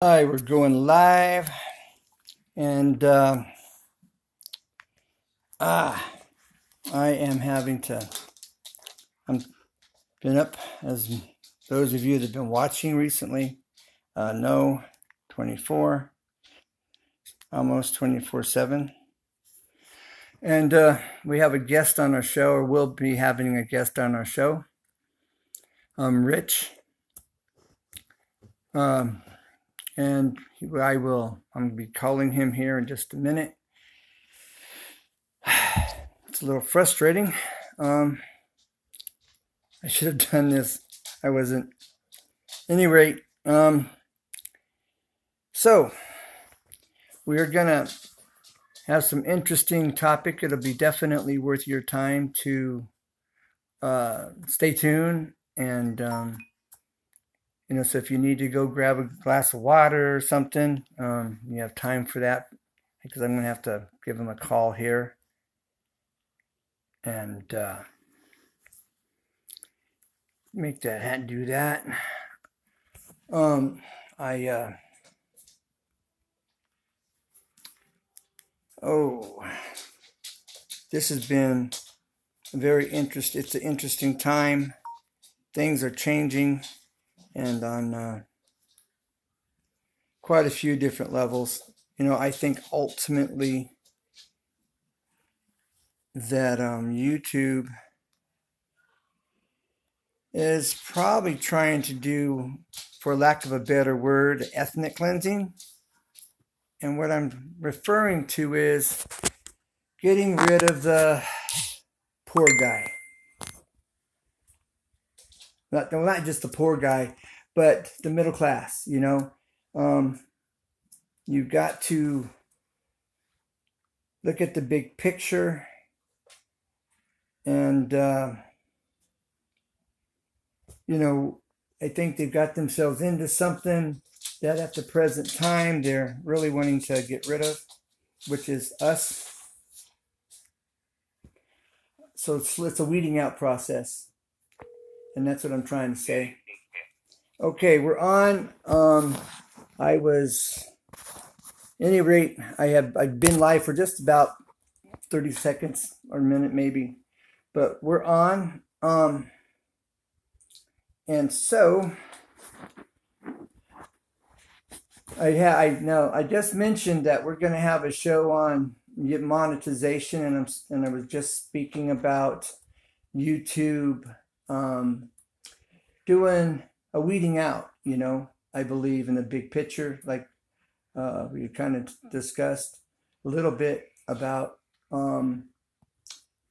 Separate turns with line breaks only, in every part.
Hi, we're going live, and ah, I am having to. I'm been up, as those of you that have been watching recently know, 24, almost 24/7, and we have a guest on our show, or we'll be having a guest on our show. Rich, um, and I'm going to be calling him here in just a minute. It's a little frustrating. I should have done this. I wasn't. Any rate, so we are gonna have some interesting topic. It'll be definitely worth your time to stay tuned, and so if you need to go grab a glass of water or something, you have time for that, because I'm gonna have to give him a call here, and make that do that. I oh, this has been very interesting. It's an interesting time. Things are changing, and on quite a few different levels. I think ultimately that YouTube is probably trying to do, for lack of a better word, ethnic cleansing. And what I'm referring to is getting rid of the poor guy. Not just the poor guy, but the middle class. You've got to look at the big picture, and I think they've got themselves into something that at the present time they're really wanting to get rid of, which is us. So it's a weeding out process, and that's what I'm trying to say. Okay, we're on. Any rate, I've been live for just about 30 seconds or a minute maybe, but we're on. And so I just mentioned that we're going to have a show on monetization, and I was just speaking about YouTube doing a weeding out. I believe in the big picture, like we kind of discussed a little bit about, and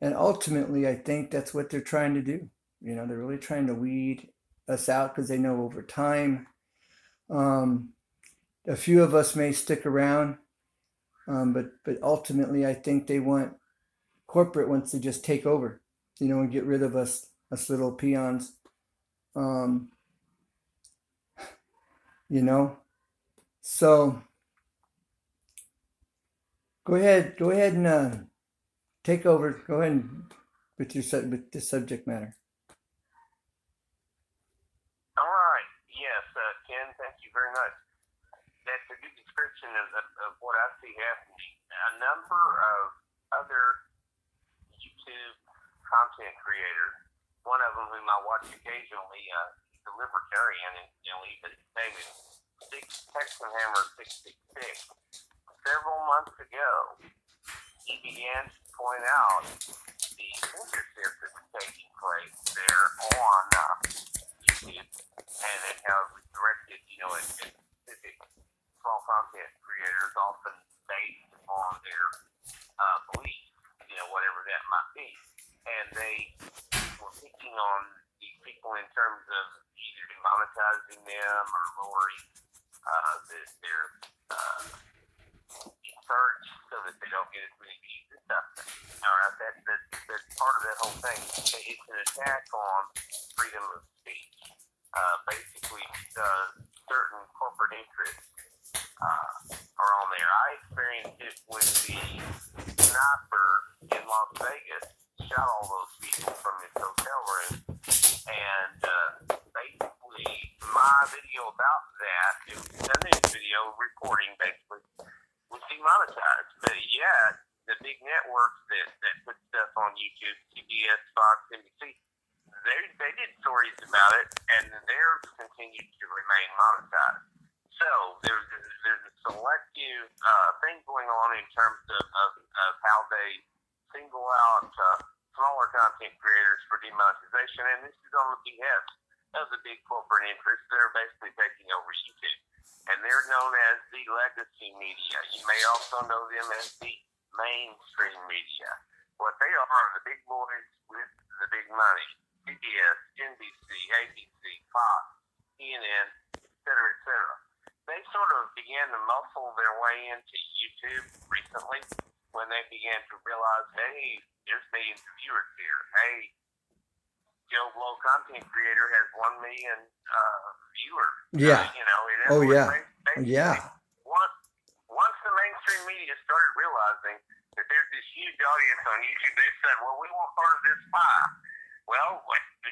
ultimately I think that's what they're trying to do. They're really trying to weed us out, because they know over time a few of us may stick around, but ultimately I think corporate wants to just take over, and get rid of us little peons. you know. So go ahead and take over. Go ahead and with the subject matter.
All right. Yes, Ken, thank you very much. That's a good description of what I see happening. A number of other YouTube content creators, one of them whom I watch occasionally, he's a libertarian, and his name is Texan Hammer 666. Several months ago, he began to point out the censorship that's taking place there on YouTube, and how it was directed, at specific small content creators, often based on their beliefs, whatever that might be. And they were picking on these people in terms of either demonetizing them or lowering their search so that they don't get as many views and stuff. All right, that's part of that whole thing. It's an attack on freedom of speech. Basically, certain corporate interests are on there. I experienced it when the sniper in Las Vegas shot all those people from his hotel room, and basically my video about that, it was a news video reporting basically was demonetized. But yeah, the big networks that put stuff on YouTube, CBS, Fox, NBC, they did stories about it, and theirs continued to remain monetized. So there's a selective thing going on in terms of how they single out smaller content creators for demonetization, and this is on the behest of the big corporate interests that are basically taking over YouTube. And they're known as the legacy media. You may also know them as the mainstream media. What they are the big boys with the big money. CBS, NBC, ABC, Fox, CNN, etc., etc. They sort of began to muscle their way into YouTube recently when they began to realize, hey, there's millions of viewers here. Hey, Joe Blow content creator has 1 million viewers.
Yeah. Oh, yeah. Yeah.
Once the mainstream media started realizing that there's this huge audience on YouTube, they said, well, we want part of this pie. Well,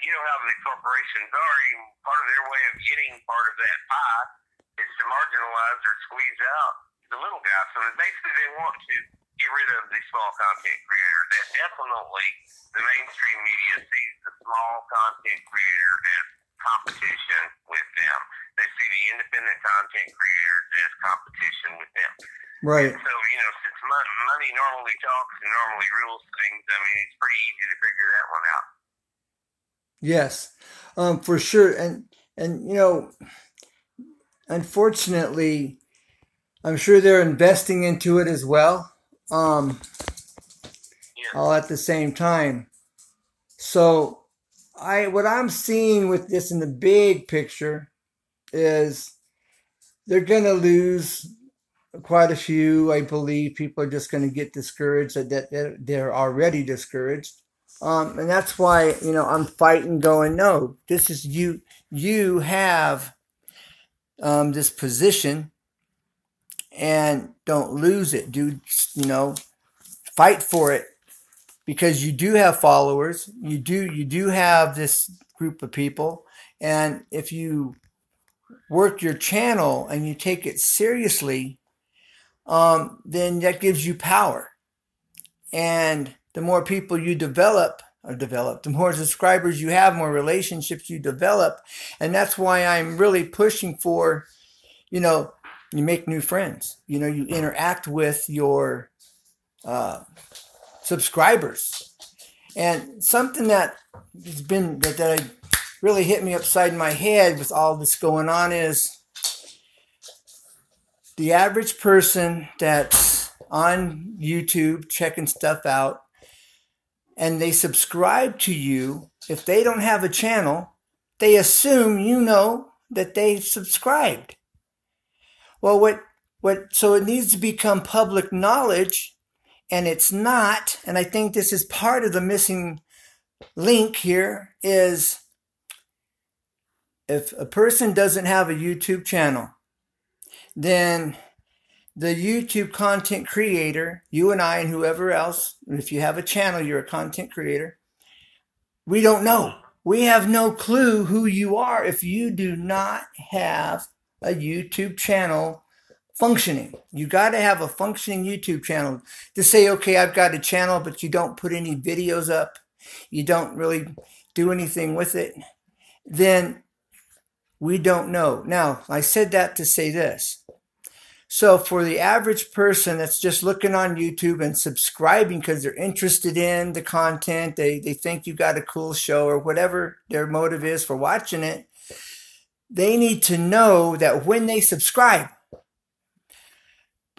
you know how the corporations are. Part of their way of getting part of that pie is to marginalize or squeeze out the little guy. So basically they want to get rid of the small content creator. That definitely the mainstream media sees the small content creator as competition with them. They see the independent content creators as competition with them.
Right.
So, since money normally talks and normally rules things, I mean, it's pretty easy to figure that one out.
Yes, for sure. And unfortunately, I'm sure they're investing into it as well. All at the same time. So what I'm seeing with this in the big picture is they're going to lose quite a few. I believe people are just going to get discouraged, that they're already discouraged. And that's why, I'm fighting going, no, this is you have this position and don't lose it, dude. Fight for it, because you do have followers. You do have this group of people. And if you work your channel and you take it seriously, then that gives you power. And the more people you develop, the more subscribers you have, more relationships you develop. And that's why I'm really pushing for, you make new friends. You interact with your subscribers. And something that has been that really hit me upside my head with all this going on is the average person that's on YouTube checking stuff out and they subscribe to you. If they don't have a channel, they assume that they've subscribed. Well, so it needs to become public knowledge, and it's not. And I think this is part of the missing link here is if a person doesn't have a YouTube channel, then the YouTube content creator, you and I and whoever else, if you have a channel, you're a content creator, we don't know. We have no clue who you are if you do not have a YouTube channel functioning. You got to have a functioning YouTube channel to say, okay, I've got a channel, but you don't put any videos up. You don't really do anything with it. Then we don't know. Now, I said that to say this. So for the average person that's just looking on YouTube and subscribing because they're interested in the content, they think you got a cool show or whatever their motive is for watching it, they need to know that when they subscribe,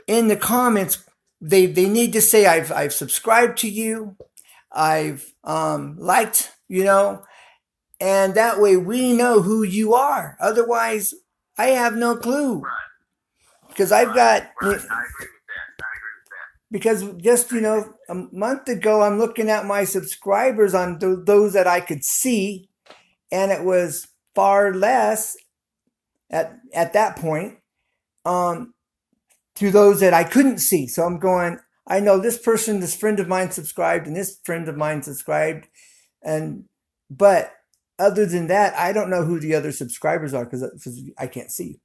in the comments, they need to say, I've subscribed to you, I've liked, and that way we know who you are. Otherwise, I have no clue. Because I've got,
I agree with that.
Because just, a month ago, I'm looking at my subscribers on those that I could see, and it was far less at that point to those that I couldn't see. So I'm going, I know this friend of mine subscribed, and this friend of mine subscribed, but other than that, I don't know who the other subscribers are because I can't see.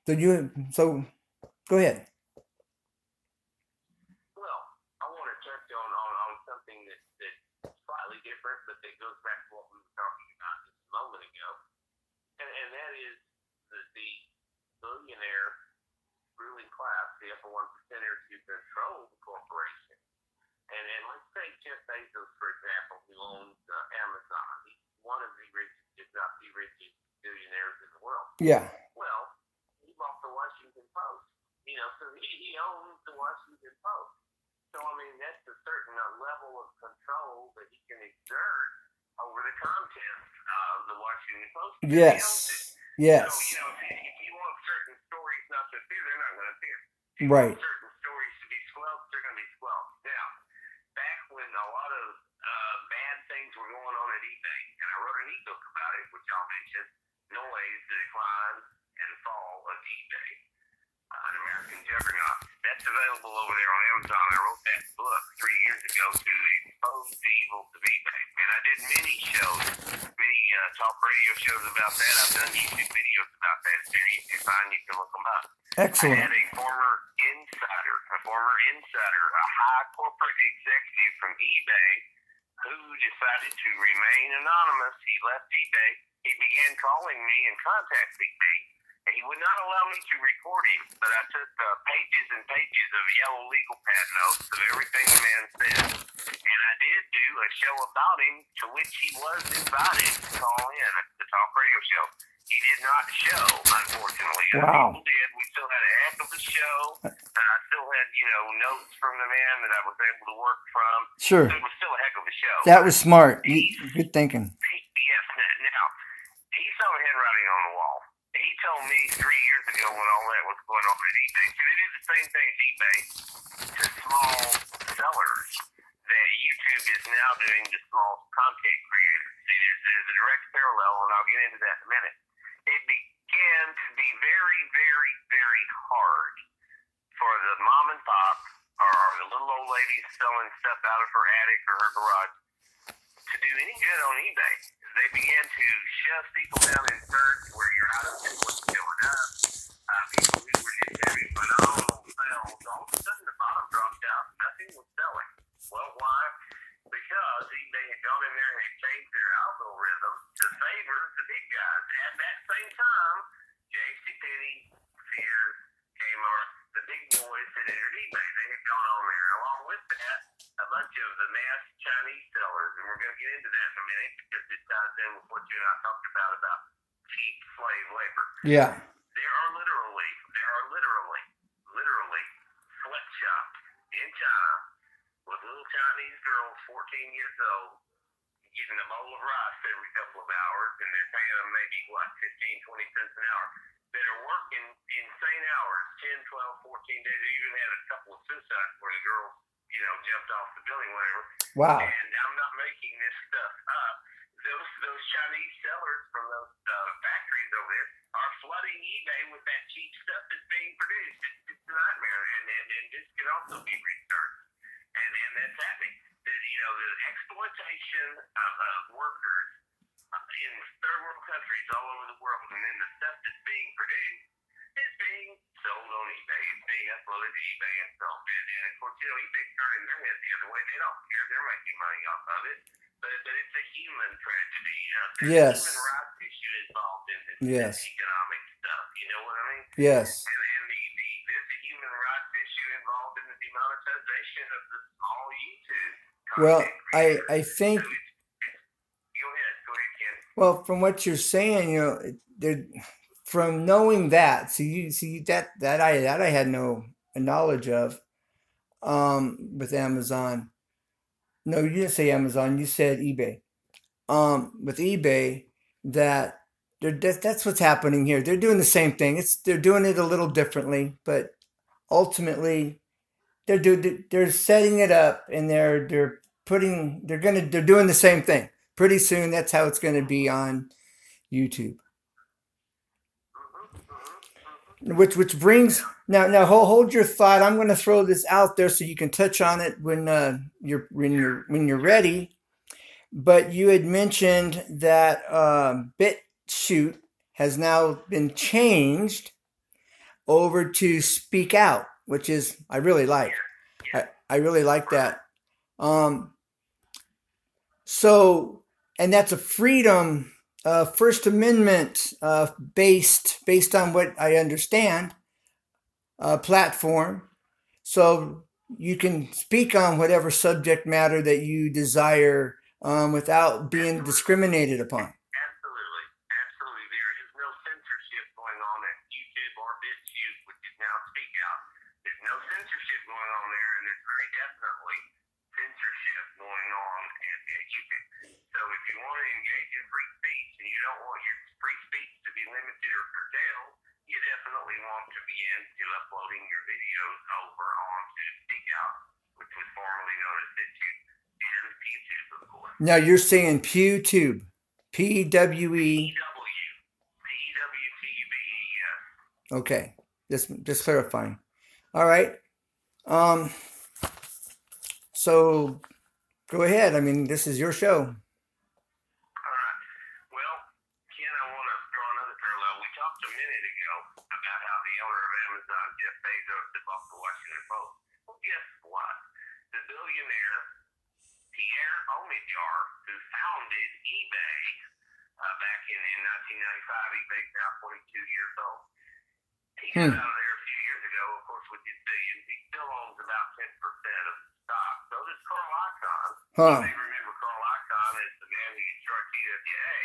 So go ahead.
Well, I want to touch on something that's slightly different, but that goes back to what we were talking about just a moment ago, and that is the billionaire ruling class, the upper 1%ers who control the corporation. And let's take Jeff Bezos, for example, who owns Amazon. He's one of the richest, if not the richest, billionaires in the world.
Yeah.
Well, he bought the Washington Post. So he owns the Washington Post. So, I mean, that's a certain level of control that he can exert over the content of the Washington Post.
Yes. Yes.
So, if you want certain stories not to appear, they're not going to appear. If you
Right.
want certain stories to be squelched, they're going to be squelched. Now, back when a lot of bad things were going on at eBay, and I wrote an ebook about it, which I'll mention, Noise, the Decline and Fall of eBay, an American Juggernaut. That's available over there on Amazon. I wrote that book 3 years ago to expose the evils of eBay. And I did many shows, many talk radio shows about that. I've done YouTube videos about that. If they're easy to find, you can look them up.
Excellent.
I had a former insider, a high corporate executive from eBay who decided to remain anonymous. He left eBay. He began calling me and contacting me. And he would not allow me to record him, but I took pages and pages of yellow legal pad notes of everything the man said. And I did do a show about him to which he was invited to call in, the talk radio show. He did not show, unfortunately.
Wow.
People did. We still had a heck of a show. I still had, notes from the man that I was able to work from.
Sure.
So it was still a heck of a show.
That was smart. Good thinking.
Yes. Now, he saw the handwriting on the wall. He told me 3 years ago when all that was going on at eBay, so they did the same thing as eBay to small sellers that YouTube is now doing to small content creators. See, there's a direct parallel, and I'll get into that in a minute. It began to be very, very, very hard for the mom and pop or the little old lady selling stuff out of her attic or her garage to do any good on eBay. They began to shove people down in thirds where your item was showing up. People who were just having phenomenal sales, all of a sudden the bottom dropped out. Nothing was selling. Well, why? Because eBay had gone in there and had changed their algorithm to favor the big guys. At that same time, JCPenney, Sears, Kmart, the big boys had entered eBay. They had gone on there. Along with that, a bunch of the mass Chinese sellers, and we're going to get into that in a minute because it ties in with what you and I talked about cheap slave labor.
Yeah.
There are literally sweatshops in China with little Chinese girls, 14 years old, getting a bowl of rice every couple of hours, and they're paying them maybe, 15, 20 cents an hour, that are working insane hours, 10, 12, 14 days. They even had a couple of suicides where the girls, jumped off the building, whatever.
Wow.
And I'm not making this stuff up. Those Chinese sellers from those factories over there are flooding eBay with that cheap stuff that's being produced. It's a nightmare, and this can also be researched. And that's happening. The exploitation of workers in third world countries all over the world, and then the stuff that's being produced is being sold on eBay. It's being uploaded to eBay and sold. And of course, eBay's turning their head the other way. They don't care. They're making money off of it. But it's a human tragedy. There's a human rights issue involved in this economic stuff. You know what I mean?
Yes.
And there's a human rights issue involved in the demonetization of the small YouTube content.
Well, I think.
So go ahead, Ken.
Well, from what you're saying, from knowing that, that I had no knowledge of, with Amazon. No, you didn't say Amazon. You said eBay. With eBay, that's what's happening here. They're doing the same thing. They're doing it a little differently, but ultimately, they're setting it up and they're doing the same thing. Pretty soon, that's how it's going to be on YouTube. Which brings now hold your thought. I'm going to throw this out there so you can touch on it when you're ready. But you had mentioned that BitChute has now been changed over to speak out, which is I really like. I really like that. Um, so, and that's a freedom, First Amendment based on what I understand, platform. So you can speak on whatever subject matter that you desire without being discriminated upon.
Absolutely. Absolutely. There is no censorship going on at YouTube or BitChute, which is now Speak Out. There's no censorship going on there, and there's very definitely censorship going on at YouTube. So if you want to engage in free speech and you don't want your free speech to be limited or curtailed, you definitely want to begin to uploading your videos over onto Speak Out, which was formerly known as BitChute and PewTube, of course.
Now you're saying PewTube, PWE.
PWTUBE, yes.
Okay, just clarifying. All right. So go ahead. I mean, this is your show.
All right. Well, Ken, I want to draw another parallel. We talked a minute ago about how the owner of Amazon, Jeff Bezos, had bought the Washington Post. Well, guess what? The billionaire Pierre Omidyar, who founded eBay back in 1995, eBay's now 42 years old. He got out of there a few years ago, of course, with his billions. He still owns about 10% of the stock. So does Carl Icahn. You may remember Carl Icahn as the man who destroyed TWA,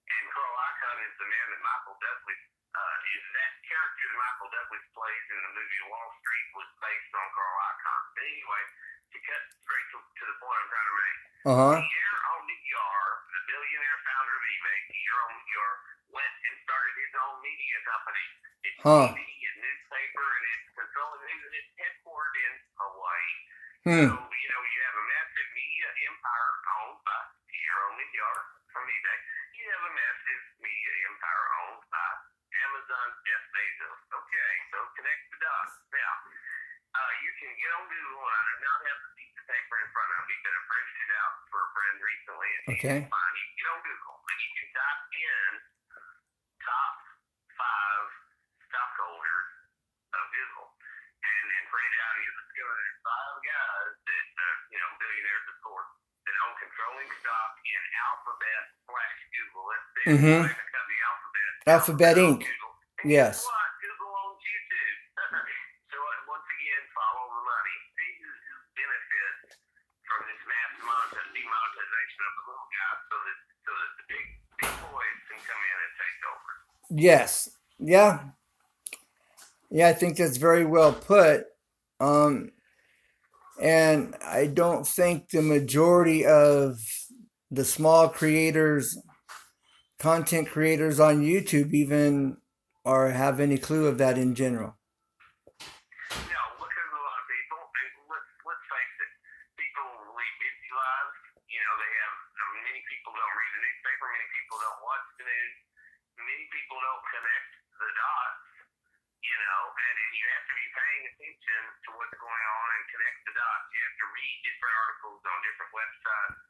and Carl Icahn is the man that Michael Douglas, is that character that Michael Douglas plays in the movie Wall Street was based on Carl Icahn. But anyway, to cut straight to the point I'm trying to make, Pierre Omidyar, the billionaire founder of eBay, Pierre Omidyar, went and started his own media company. It's TV, a newspaper, and it's controlling news, and it's headquartered in Hawaii. So, you have a massive media empire owned by Pierre Omidyar from eBay. You have a massive media empire owned by Amazon, Jeff Bezos. Okay, so connect the dots. Now, you can get on Google, and I do not have the piece of paper in front of me, but I printed it out for a friend recently, and you can find it. Get on Google, and you can type in top 5 stockholders of Google, and then print it out, and you discover there's 5 guys that, billionaires, of course, that own controlling stock in Alphabet / Google. Let's say the company Alphabet
Inc.
Google. And
yes.
Guess what? Google owns YouTube. So once again, follow the money. See who benefits from this mass demonetization of the little guy, so that the big boys can come in and take over.
Yes. Yeah. Yeah, I think that's very well put. And I don't think the majority of the small creators, content creators on YouTube even have any clue of that in general.
No, because a lot of people, let's face it, people lead busy lives. They have, many people don't read the newspaper, many people don't watch the news, many people don't connect the dots, and you have to be paying attention to what's going on and connect the dots. You have to read different articles on different websites.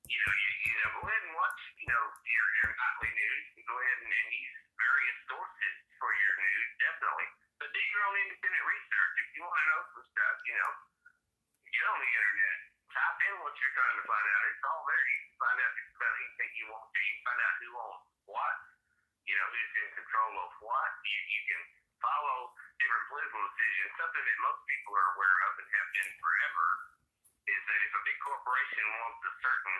Go ahead and watch, your nightly news, and go ahead and use various sources for your news, definitely. But do your own independent research. If you want to know some stuff, get on the internet. Type in what you're trying to find out. It's all there. You can find out just about anything you want to. You can find out who owns what, who's in control of what. You can follow different political decisions. Something that most people are aware of and have been forever is that if a big corporation wants a certain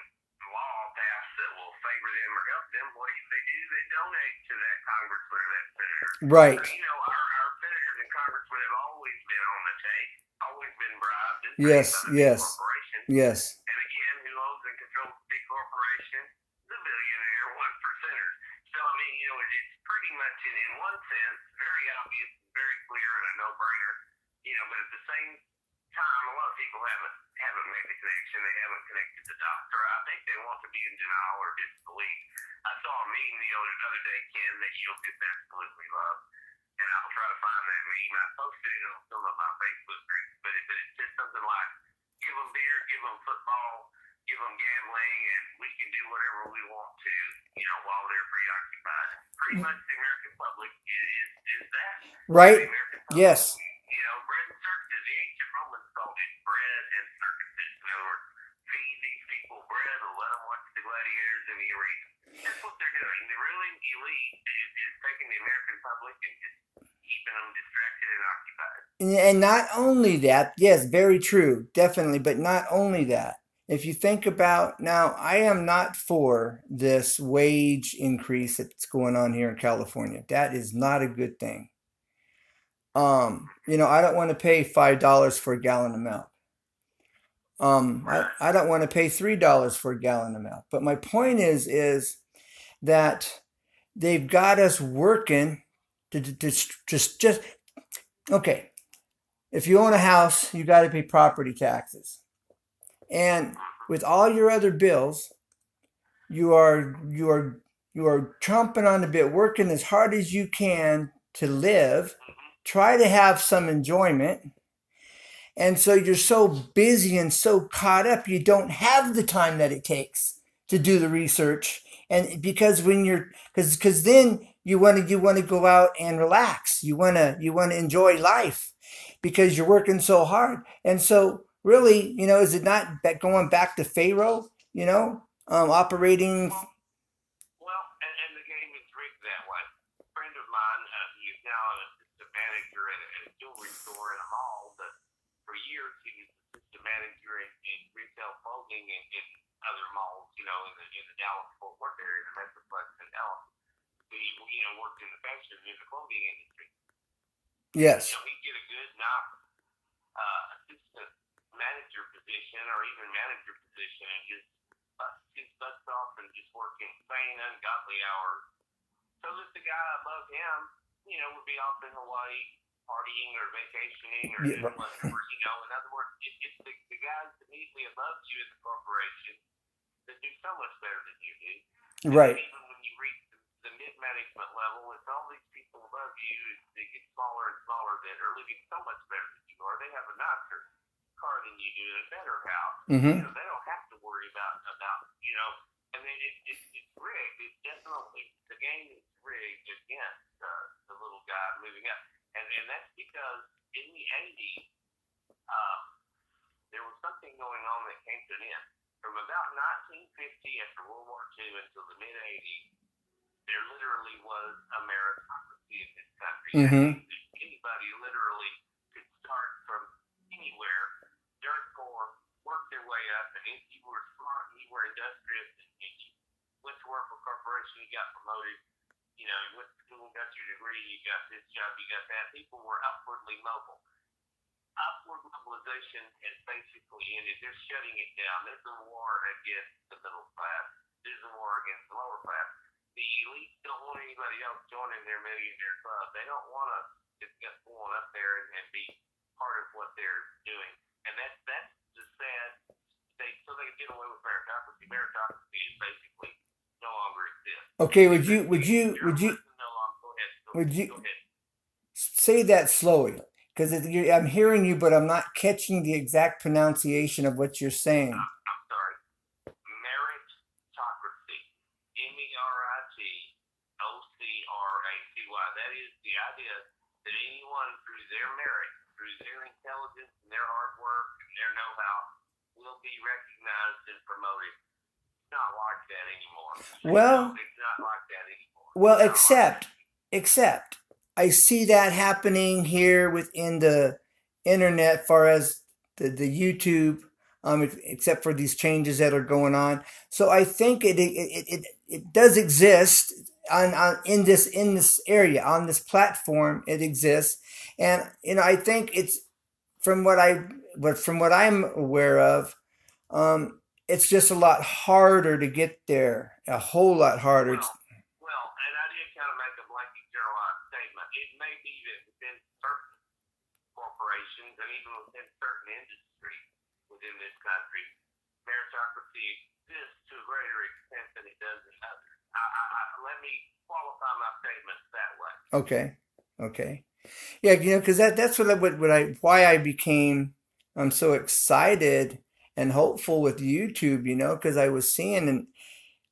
law passed that will favor them or help them, what do? They donate to that congressman or that senator.
Right.
So, our senators and congressmen have always been on the take, always been bribed and
Yes.
paid by the big corporation.
Yes.
And again, who owns and controls the big corporation? The billionaire 1%ers. So, it's pretty much, in one sense, very obvious, very clear, and a no-brainer. But at the same time, a lot of people haven't made the connection. They haven't connected the dots, or I think they want to be in denial or disbelief. I saw a meme the other day, Ken, that you'll just absolutely love, and I'll try to find that meme. I posted it on some of my Facebook groups, but it said something like, "Give them beer, give them football, give them gambling, and we can do whatever we want to, while they're preoccupied." Pretty much the American public is that.
Right.
The American
Yes.
Bread and circuses. The ancient Romans called it bread and circuses. In other words, feed these people bread and let them watch the gladiators in the arena. That's what they're doing. The ruling elite is taking the American public and just keeping them distracted and occupied.
And not only that, yes, very true, definitely, but not only that. If you think about now, I am not for this wage increase that's going on here in California. That is not a good thing. I don't want to pay $5 for a gallon of milk. I don't want to pay $3 for a gallon of milk. But my point is that they've got us working to just okay. If you own a house, you got to pay property taxes. And with all your other bills, you are chomping on the bit, working as hard as you can to live, try to have some enjoyment. And so you're so busy and so caught up, you don't have the time that it takes to do the research. And because when you're, because then you want to go out and relax. You want to enjoy life because you're working so hard. And so really, is it not that going back to Pharaoh, operating?
Well, and the game is rigged that way. A friend of mine, he is now an assistant manager at a jewelry store in a mall, but for years he was assistant manager in retail clothing in other malls, in the Dallas Fort Worth area, the Metroplex in Dallas. He, worked in the fashion in the clothing industry.
Yes.
He'd get a good, nice assistant manager position or even manager position and just bust his butts off and just work insane, ungodly hours. So that the guy above him, would be off in Hawaii partying or vacationing or doing whatever. In other words, it's the guys immediately above you in the corporation that do so much better than you do.
Right.
And even when you reach the mid-management level, it's all these people above you, they get smaller and smaller that are living so much better than you are. They have a nicer car than you do and a better house.
Mm-hmm.
They don't have to worry about and then it's rigged. It's definitely, the game is rigged against the little guy moving up. And that's because in the 80s, there was something going on that came to an end. From about 1950 after World War II until the mid 80s, there literally was a meritocracy in this country.
Mm-hmm.
Anybody literally could start from anywhere, dirt poor, work their way up, and if you were smart and you were industrious and you went to work for a corporation, you got promoted, you went to school, got your degree, you got this job, you got that. People were upwardly mobile. Upward mobilization has basically ended. They're shutting it down. There's a war against the middle class. There's a war against the lower class. The elites don't want anybody else joining their millionaire club. They don't want to just get going up there and be part of what they're doing. And that's the sad state. So they can get away with meritocracy. Meritocracy is basically no longer exists.
Okay, would you say that slowly? Because I'm hearing you, but I'm not catching the exact pronunciation of what you're saying.
I'm sorry. Meritocracy. meritocracy. That is the idea that anyone through their merit, through their intelligence and their hard work and their know-how will be recognized and promoted. It's not like that anymore. It's not like that anymore.
Well, except I see that happening here within the internet, far as the YouTube, except for these changes that are going on. So I think it does exist in this area, on this platform. It exists, and I think it's from what I'm aware of. It's just a lot harder to get there, a whole lot harder.
Well, and I did kind of make a blanket generalized statement. It may be that within certain corporations and even within certain industries within this country, meritocracy exists to a greater extent than it does in others. Let me qualify my statements that way.
Okay. Yeah, because that's why I became so excited and hopeful with YouTube, because I was seeing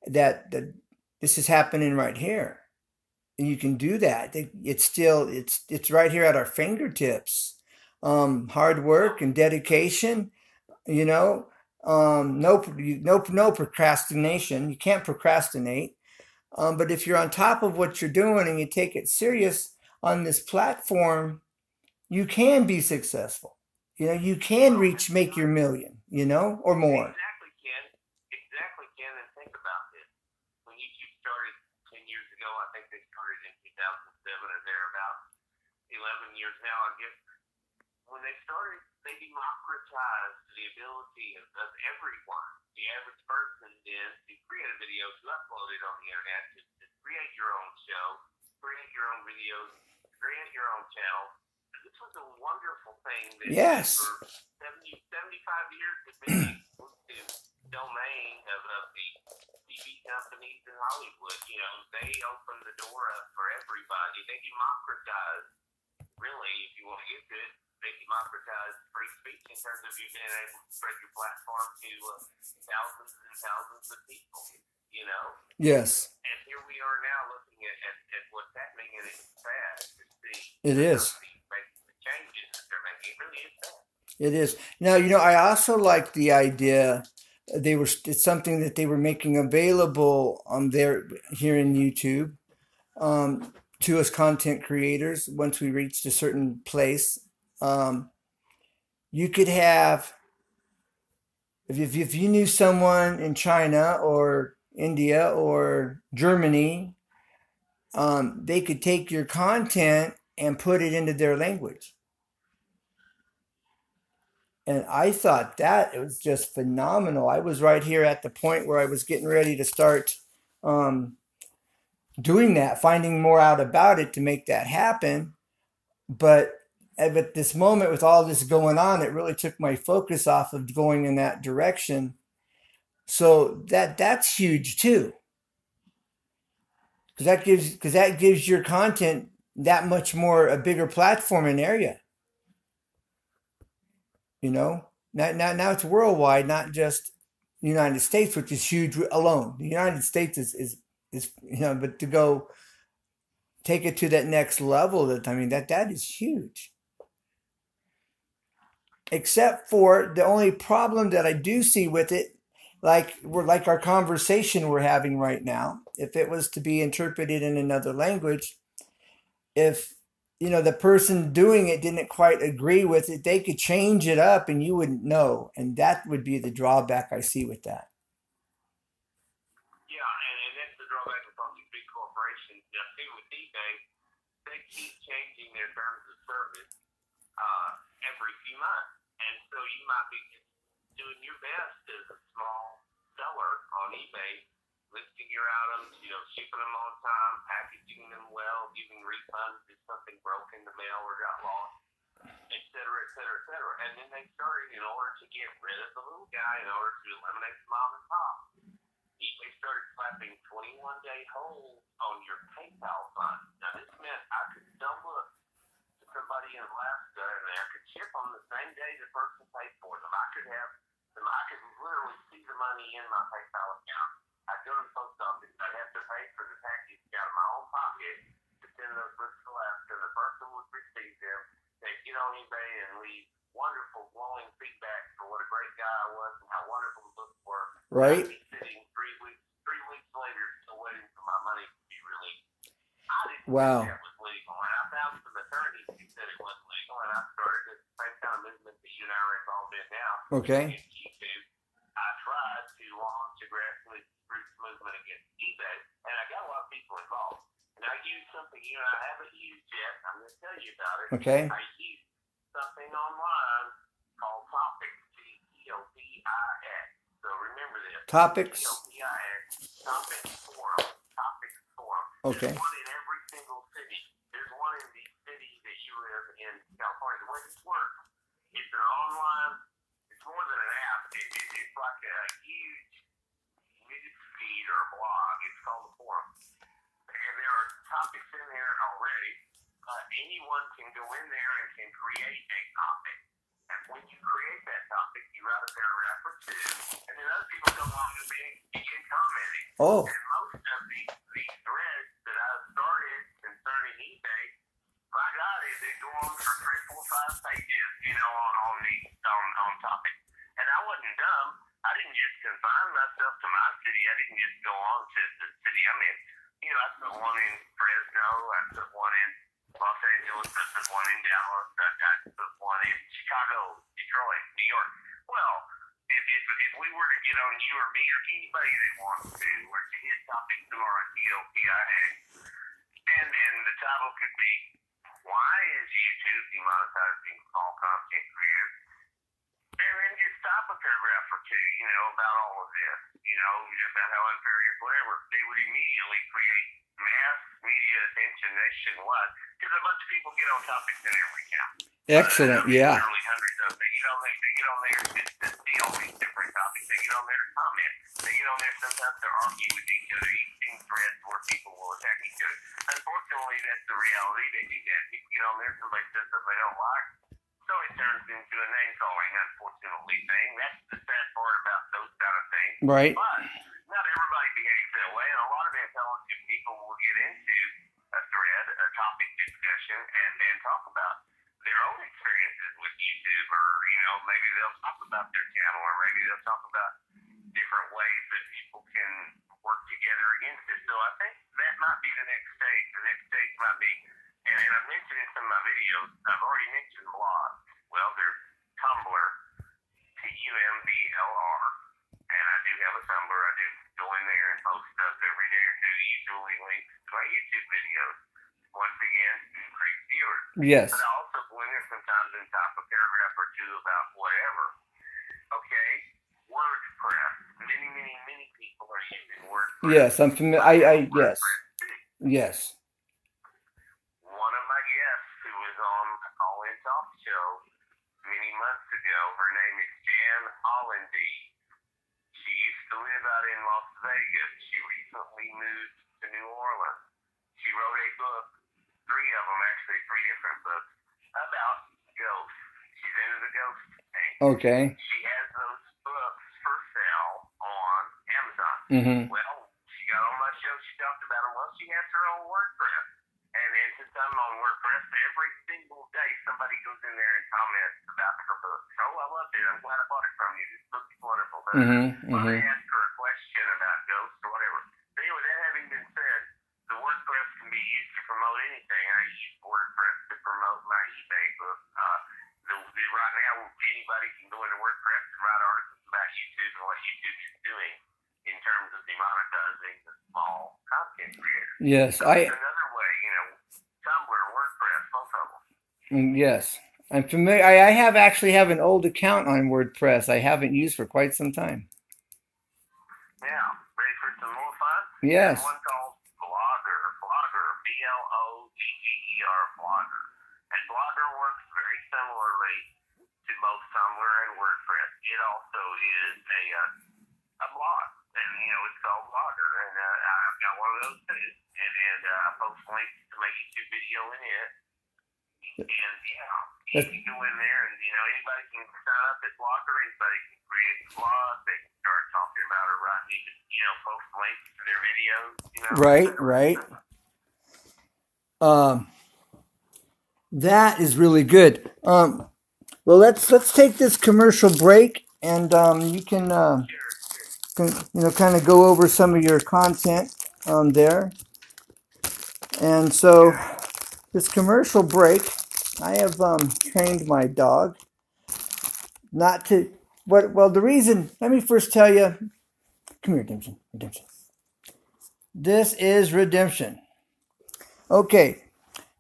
that this is happening right here. you can do that. It's still it's right here at our fingertips. Hard work and dedication, you know. No procrastination. You can't procrastinate. But if you're on top of what you're doing and you take it serious on this platform, you can be successful. You can make your million, or more.
Exactly, Ken. Exactly, Ken. And think about this. When YouTube started 10 years ago, I think they started in 2007 or thereabouts, 11 years now, I guess. When they started, they democratized the ability of everyone, the average person, then to create a video, to upload it on the internet, to create your own show, create your own videos, create your own channel. This was a wonderful thing that
Yes.
for 75 years has been the exclusive domain of the TV companies in Hollywood. They opened the door up for everybody. They democratized, really, if you want to get to it, they democratized free speech in terms of you being able to spread your platform to thousands and thousands of people,
Yes.
And here we are now looking at what's happening, and it's sad to see.
It is.
The changes that they're making. It really is sad.
It is. Now, I also like the idea it's something that they were making available on there here in YouTube, to us content creators. Once we reached a certain place, you could have, if you knew someone in China or India or Germany, they could take your content and put it into their language. And I thought that it was just phenomenal. I was right here at the point where I was getting ready to start doing that, finding more out about it to make that happen. But at this moment, with all this going on, it really took my focus off of going in that direction. So that's huge too, because that gives your content that much more a bigger platform and area. Now it's worldwide, not just United States, which is huge alone. The United States is but to go take it to that next level, that is huge. Except for the only problem that I do see with it, like our conversation we're having right now, if it was to be interpreted in another language, if the person doing it didn't quite agree with it, they could change it up and you wouldn't know. And that would be the drawback I see with that.
Yeah, and that's the drawback of all these big corporations. Now, see, with eBay, they keep changing their terms of service every few months. And so you might be just doing your best as a small seller on eBay, listing your items, shipping them on time, packaging them well, giving refunds if something broke in the mail or got lost, et cetera, et cetera, et cetera. And then they started, in order to get rid of the little guy, in order to eliminate the mom and pop, eBay started slapping 21-day holds on your PayPal funds. Now, this meant I could stumble to somebody in Alaska and I could ship them the same day the person paid for them. I could literally see the money in my PayPal account. I'd go to the post office. I'd have to pay for the package out of my own pocket to send those books to Alaska. The person would receive them. They'd get on eBay and leave wonderful, glowing feedback for what a great guy I was and how wonderful the books were.
Right.
I'd be sitting 3 weeks later still waiting for my money to be released. I didn't think that was legal. And I found some attorneys who said it wasn't legal, and I started the same kind of movement that you and I are involved in now.
Okay.
YouTube. I tried to launch a grassroots movement against eBay, and I got a lot of people involved. And I used something you and I haven't used yet. I'm going to tell you about it.
Okay.
I used something online called Topics, Topix. So remember this.
Topics.
Topix. Topics Forum.
Okay.
There's one in every single city. There's one in the city that you live in, California. The way this works, it's an online. It's more than an app. It's like a huge news feed or a blog. It's called a forum. And there are topics in there already. Anyone can go in there and can create a topic. And when you create that topic, you write a paragraph or two, and then other people come along and begin commenting.
Oh.
And most of these threads that I've started 5 pages, on topic. And I wasn't dumb. I didn't just confine myself to my city. I didn't just go on to the city I'm in. I put one in Fresno. I put one in Los Angeles. I put one in Dallas. I put one in Chicago, Detroit, New York. Well, if we were to get on you or me or anybody that wants to, or to hit topics tomorrow at TOPIA, and the title could be, why is YouTube demonetizing small content creators? And then just stop a paragraph or two, about all of this, about how unfair it is, whatever. They would immediately create mass media attention nationwide because a bunch of people get on topics in every town.
Excellent, yeah.
Literally hundreds of them. They get on there to see all these different topics. They get on there to comment. They get on there sometimes to argue with each other. You've seen threads where people will attack each other. Unfortunately, that's the reality. They do that. People get on there, somebody says something they don't like. So it turns into a name calling, unfortunately, thing. That's the sad part about those kind of things.
Right.
But not everybody behaves that way, and a lot of intelligent people will get into a thread, a topic discussion, and then talk about their own experiences with YouTube, or maybe they'll talk about their channel, or maybe they'll talk about different ways that people can work together against it. So I think that might be the next stage. The next stage might be, and I've mentioned in some of my videos, I've already mentioned blogs. Well, there's Tumblr, TUMBLR, and I do have a Tumblr. I do go in there and post stuff every day or two, usually links to my YouTube videos. Once again, increase viewers.
Yes.
But I also go in there sometimes and type a paragraph or two about whatever. Okay, WordPress. Many people are using WordPress.
Yes, I'm familiar. Yes. Yes.
One of my guests who was on a call-in talk show many months ago, her name is Jan Hollandy. She used to live out in Las Vegas. She recently moved to New Orleans. She wrote a book, 3 of them actually, 3 different books, about ghosts. She's into the ghost thing.
Okay.
She has those books for sale on Amazon.
Mm-hmm.
Well, she got on my show, she talked about them. Well, she has her own WordPress. And then since I'm on WordPress, every single day somebody goes in there and comments about her book. Oh, I loved it. I'm glad I bought it from you. This book is wonderful. Well, they ask her a question about ghosts or whatever. But anyway, that having been said, the WordPress can be used to promote anything. I use WordPress to promote my eBay book. Right now, anybody can go into WordPress and write articles about YouTube and what YouTube is doing in terms of demonetizing the small content creators.
Yes,
so that's another way, Tumblr, WordPress, both of them.
Yes, I'm familiar. I actually have an old account on WordPress I haven't used for quite some time.
Yeah, ready for some more fun?
Yes.
There's one called Blogger, Blogger, Blogger. And Blogger works very similarly to both Tumblr and WordPress. It also is a blog, and it's called Blogger, and I've got one of those too. And I post links to my YouTube video in it. And you can go in there, and anybody can sign up at Blogger. Anybody can create a blog. They can start talking about or writing, post links to their videos.
Right. That is really good. Well, let's take this commercial break, and you can kind of go over some of your content there. And so, this commercial break, I have trained my dog not to. Well, the reason. Let me first tell you. Come here, Redemption. This is Redemption. Okay,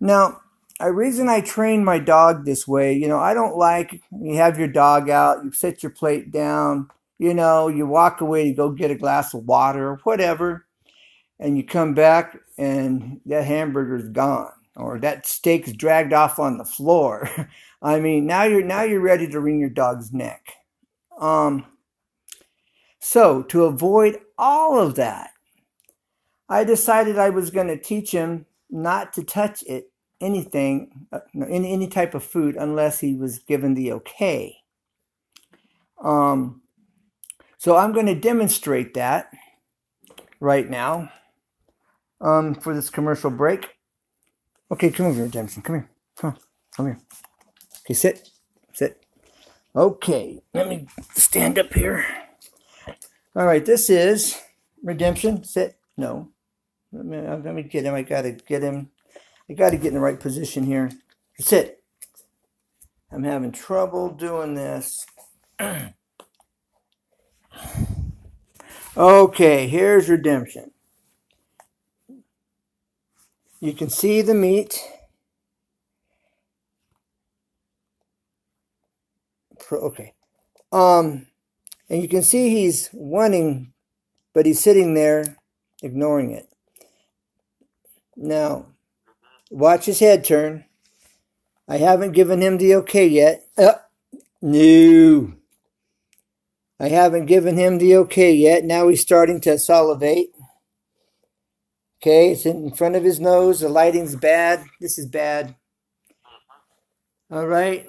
now. A reason I train my dog this way, I don't like you have your dog out, you set your plate down, you walk away to go get a glass of water or whatever, and you come back and that hamburger's gone or that steak's dragged off on the floor. I mean, now you're ready to wring your dog's neck. So to avoid all of that, I decided I was going to teach him not to touch anything, any type of food, unless he was given the okay. So I'm going to demonstrate that right now for this commercial break. Okay, come over here, Jameson. Come here. Come here. Okay, sit. Sit. Okay, let me stand up here. All right, this is Redemption. Sit. No. Let me get him. I gotta get him. I gotta get in the right position here. Sit. I'm having trouble doing this. Okay, here's Redemption. You can see the meat. Okay. And you can see he's wanting, but he's sitting there ignoring it. Now, watch his head turn. I haven't given him the okay yet. No. I haven't given him the okay yet. Now he's starting to salivate. Okay, it's in front of his nose. The lighting's bad. This is bad. All right.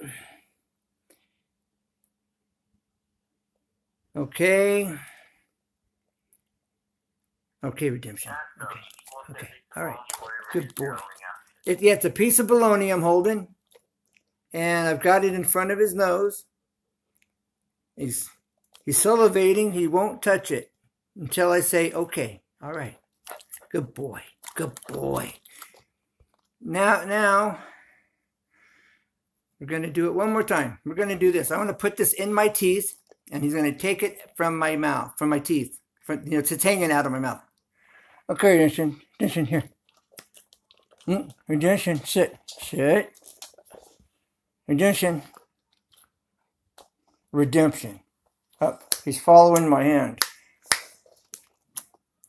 Okay. Okay, Redemption. Okay. Okay. All right. Good boy. It's a piece of bologna I'm holding. And I've got it in front of his nose. He's salivating. He won't touch it until I say, okay. All right. Good boy. Good boy. Now, we're going to do it one more time. We're going to do this. I want to put this in my teeth, and he's going to take it from my mouth, from my teeth. It's hanging out of my mouth. Okay, Redemption, here. Redemption, sit. Redemption. Oh, he's following my hand.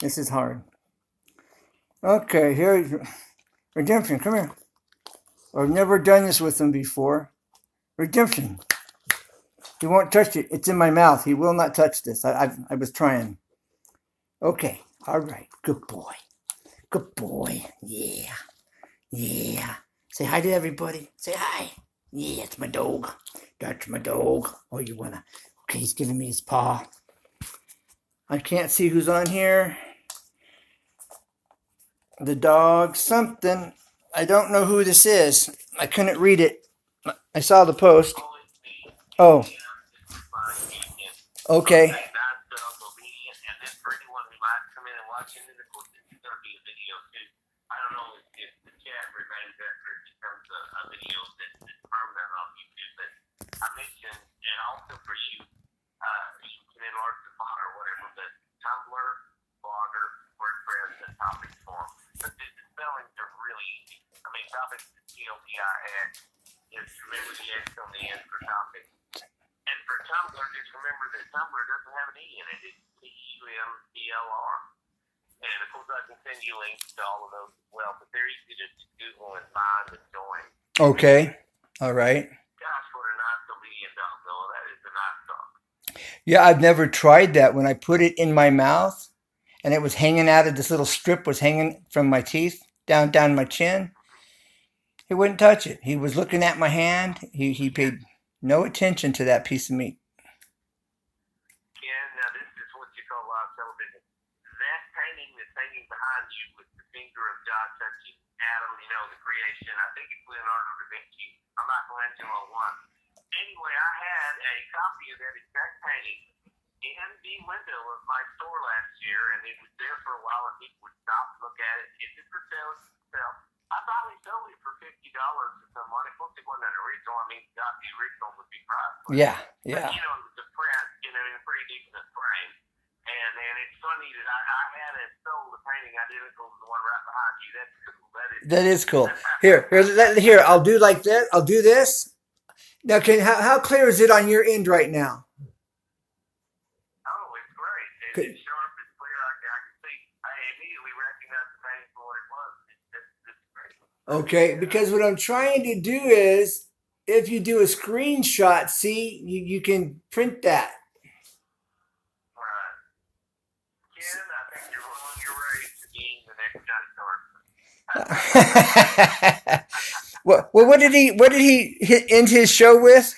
This is hard. Okay, here's Redemption. Come here. I've never done this with him before. Redemption. He won't touch it. It's in my mouth. He will not touch this. I was trying. Okay. All right. Good boy. Good boy. Yeah. Say hi to everybody. Say hi. Yeah, it's my dog. That's my dog. Oh, you wanna? Okay, he's giving me his paw. I can't see who's on here. The dog, something. I don't know who this is. I couldn't read it. I saw the post. Oh. Okay.
Is remember the X on the end for topic. And for Tumblr, just remember that Tumblr doesn't have an E in it. It's TUMBLR. And of course, I can send you links to all of those as well. But they're easy to Google and find and join.
Okay. All right.
Gosh, what a nice obedient dog, though. That is a nice dog.
Yeah, I've never tried that. When I put it in my mouth and it was hanging out of this little strip was hanging from my teeth down my chin. He wouldn't touch it. He was looking at my hand. He paid no attention to that piece of meat.
Ken, now this is what you call live television. That painting that's hanging behind you with the finger of God touching Adam, the creation, I think it's Leonardo da Vinci. I'm Michelangelo one. Anyway, I had a copy of that exact painting in the window of my store last year, and it was there for a while, and people would stop and look at it. Is it for sale? I finally sold it for $50 to someone. Of course, it wasn't an original. I mean, God, the original would be priceless.
Yeah.
But, it was a print, in a pretty decent frame. And it's funny that I had it sold a painting identical to the one right behind you. That's cool.
That is cool. Here. I'll do like that. I'll do this. Now, how clear is it on your end right now?
Oh, it's great. It's sharp. It's clear. I can see. I immediately recognized the painting for what it was. It's great.
Okay, because what I'm trying to do is, if you do a screenshot, see, you can print that.
Right. Ken, I think you're well on your way to being the next Johnny Thornton.
What did he end his show with?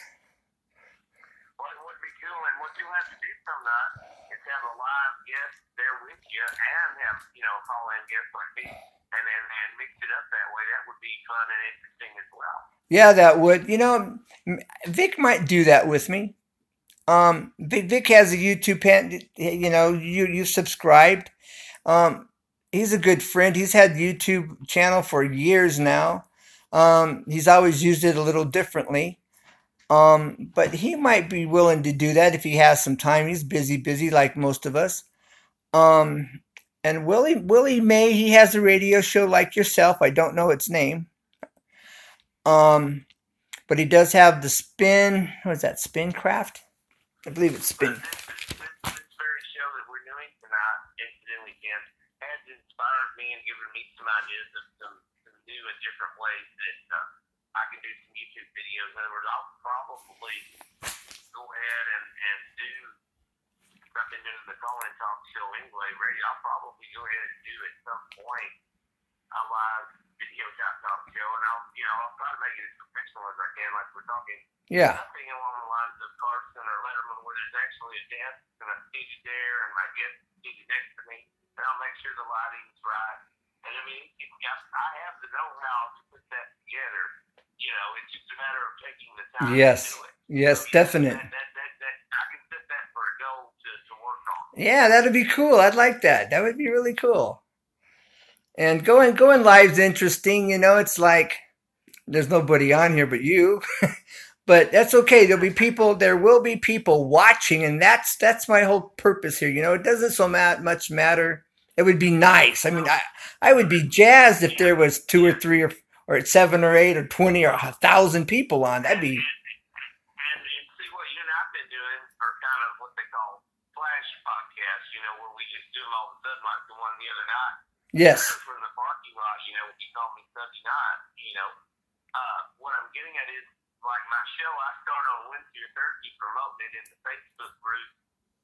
Well, it would be cool, and what you'll have to do some night is have a live guest there with you, and have call-in guests like me, and mix it up that way. That would be fun and interesting as well.
Yeah, that would. Vic might do that with me. Vic has a YouTube pan. You know, you subscribed. Um, he's a good friend. He's had YouTube channel for years now. He's always used it a little differently. But he might be willing to do that if he has some time. He's busy like most of us. Um, and Willie May, he has a radio show like yourself. I don't know its name. Um, but he does have the spin. What is that? Spincraft? I believe it's
But
spin.
this very show that we're doing tonight, incidentally, Ken, has inspired me and given me some ideas of some new and different ways that I can do some YouTube videos. In other words, I'll probably go ahead and do. I've been doing the call-in talk show anyway, radio. I'll probably go ahead and do at some point a live video talk show, and I'll try to make it as professional as I can, like we're talking.
Yeah.
Nothing along the lines of Carson or Letterman, where there's actually a desk and I'm seated there, and my guest is seated next to me, and I'll make sure the lighting's right. And I mean, I have the know-how to put that together. You know, it's just a matter of taking the time
Yes.
to do it.
Yes,
So,
definite.
I can set that for a goal to work on.
Yeah, that'd be cool. I'd like that. That would be really cool. And going live's interesting. You know, it's like there's nobody on here but you. But that's okay. There will be people watching, and that's my whole purpose here. You know, it doesn't so much matter. It would be nice. I mean, I would be jazzed if there was 2 or 3 or 7 or 8 or 20 or 1,000 people on. That'd be.
And see what you and I've been doing are kind of what they call flash podcasts, where we just do them all of a sudden, like the one the other night.
Yes.
From the parking lot, when you called me Sunday night, what I'm getting at is, like my show, I start on Wednesday or Thursday promoting it in the Facebook group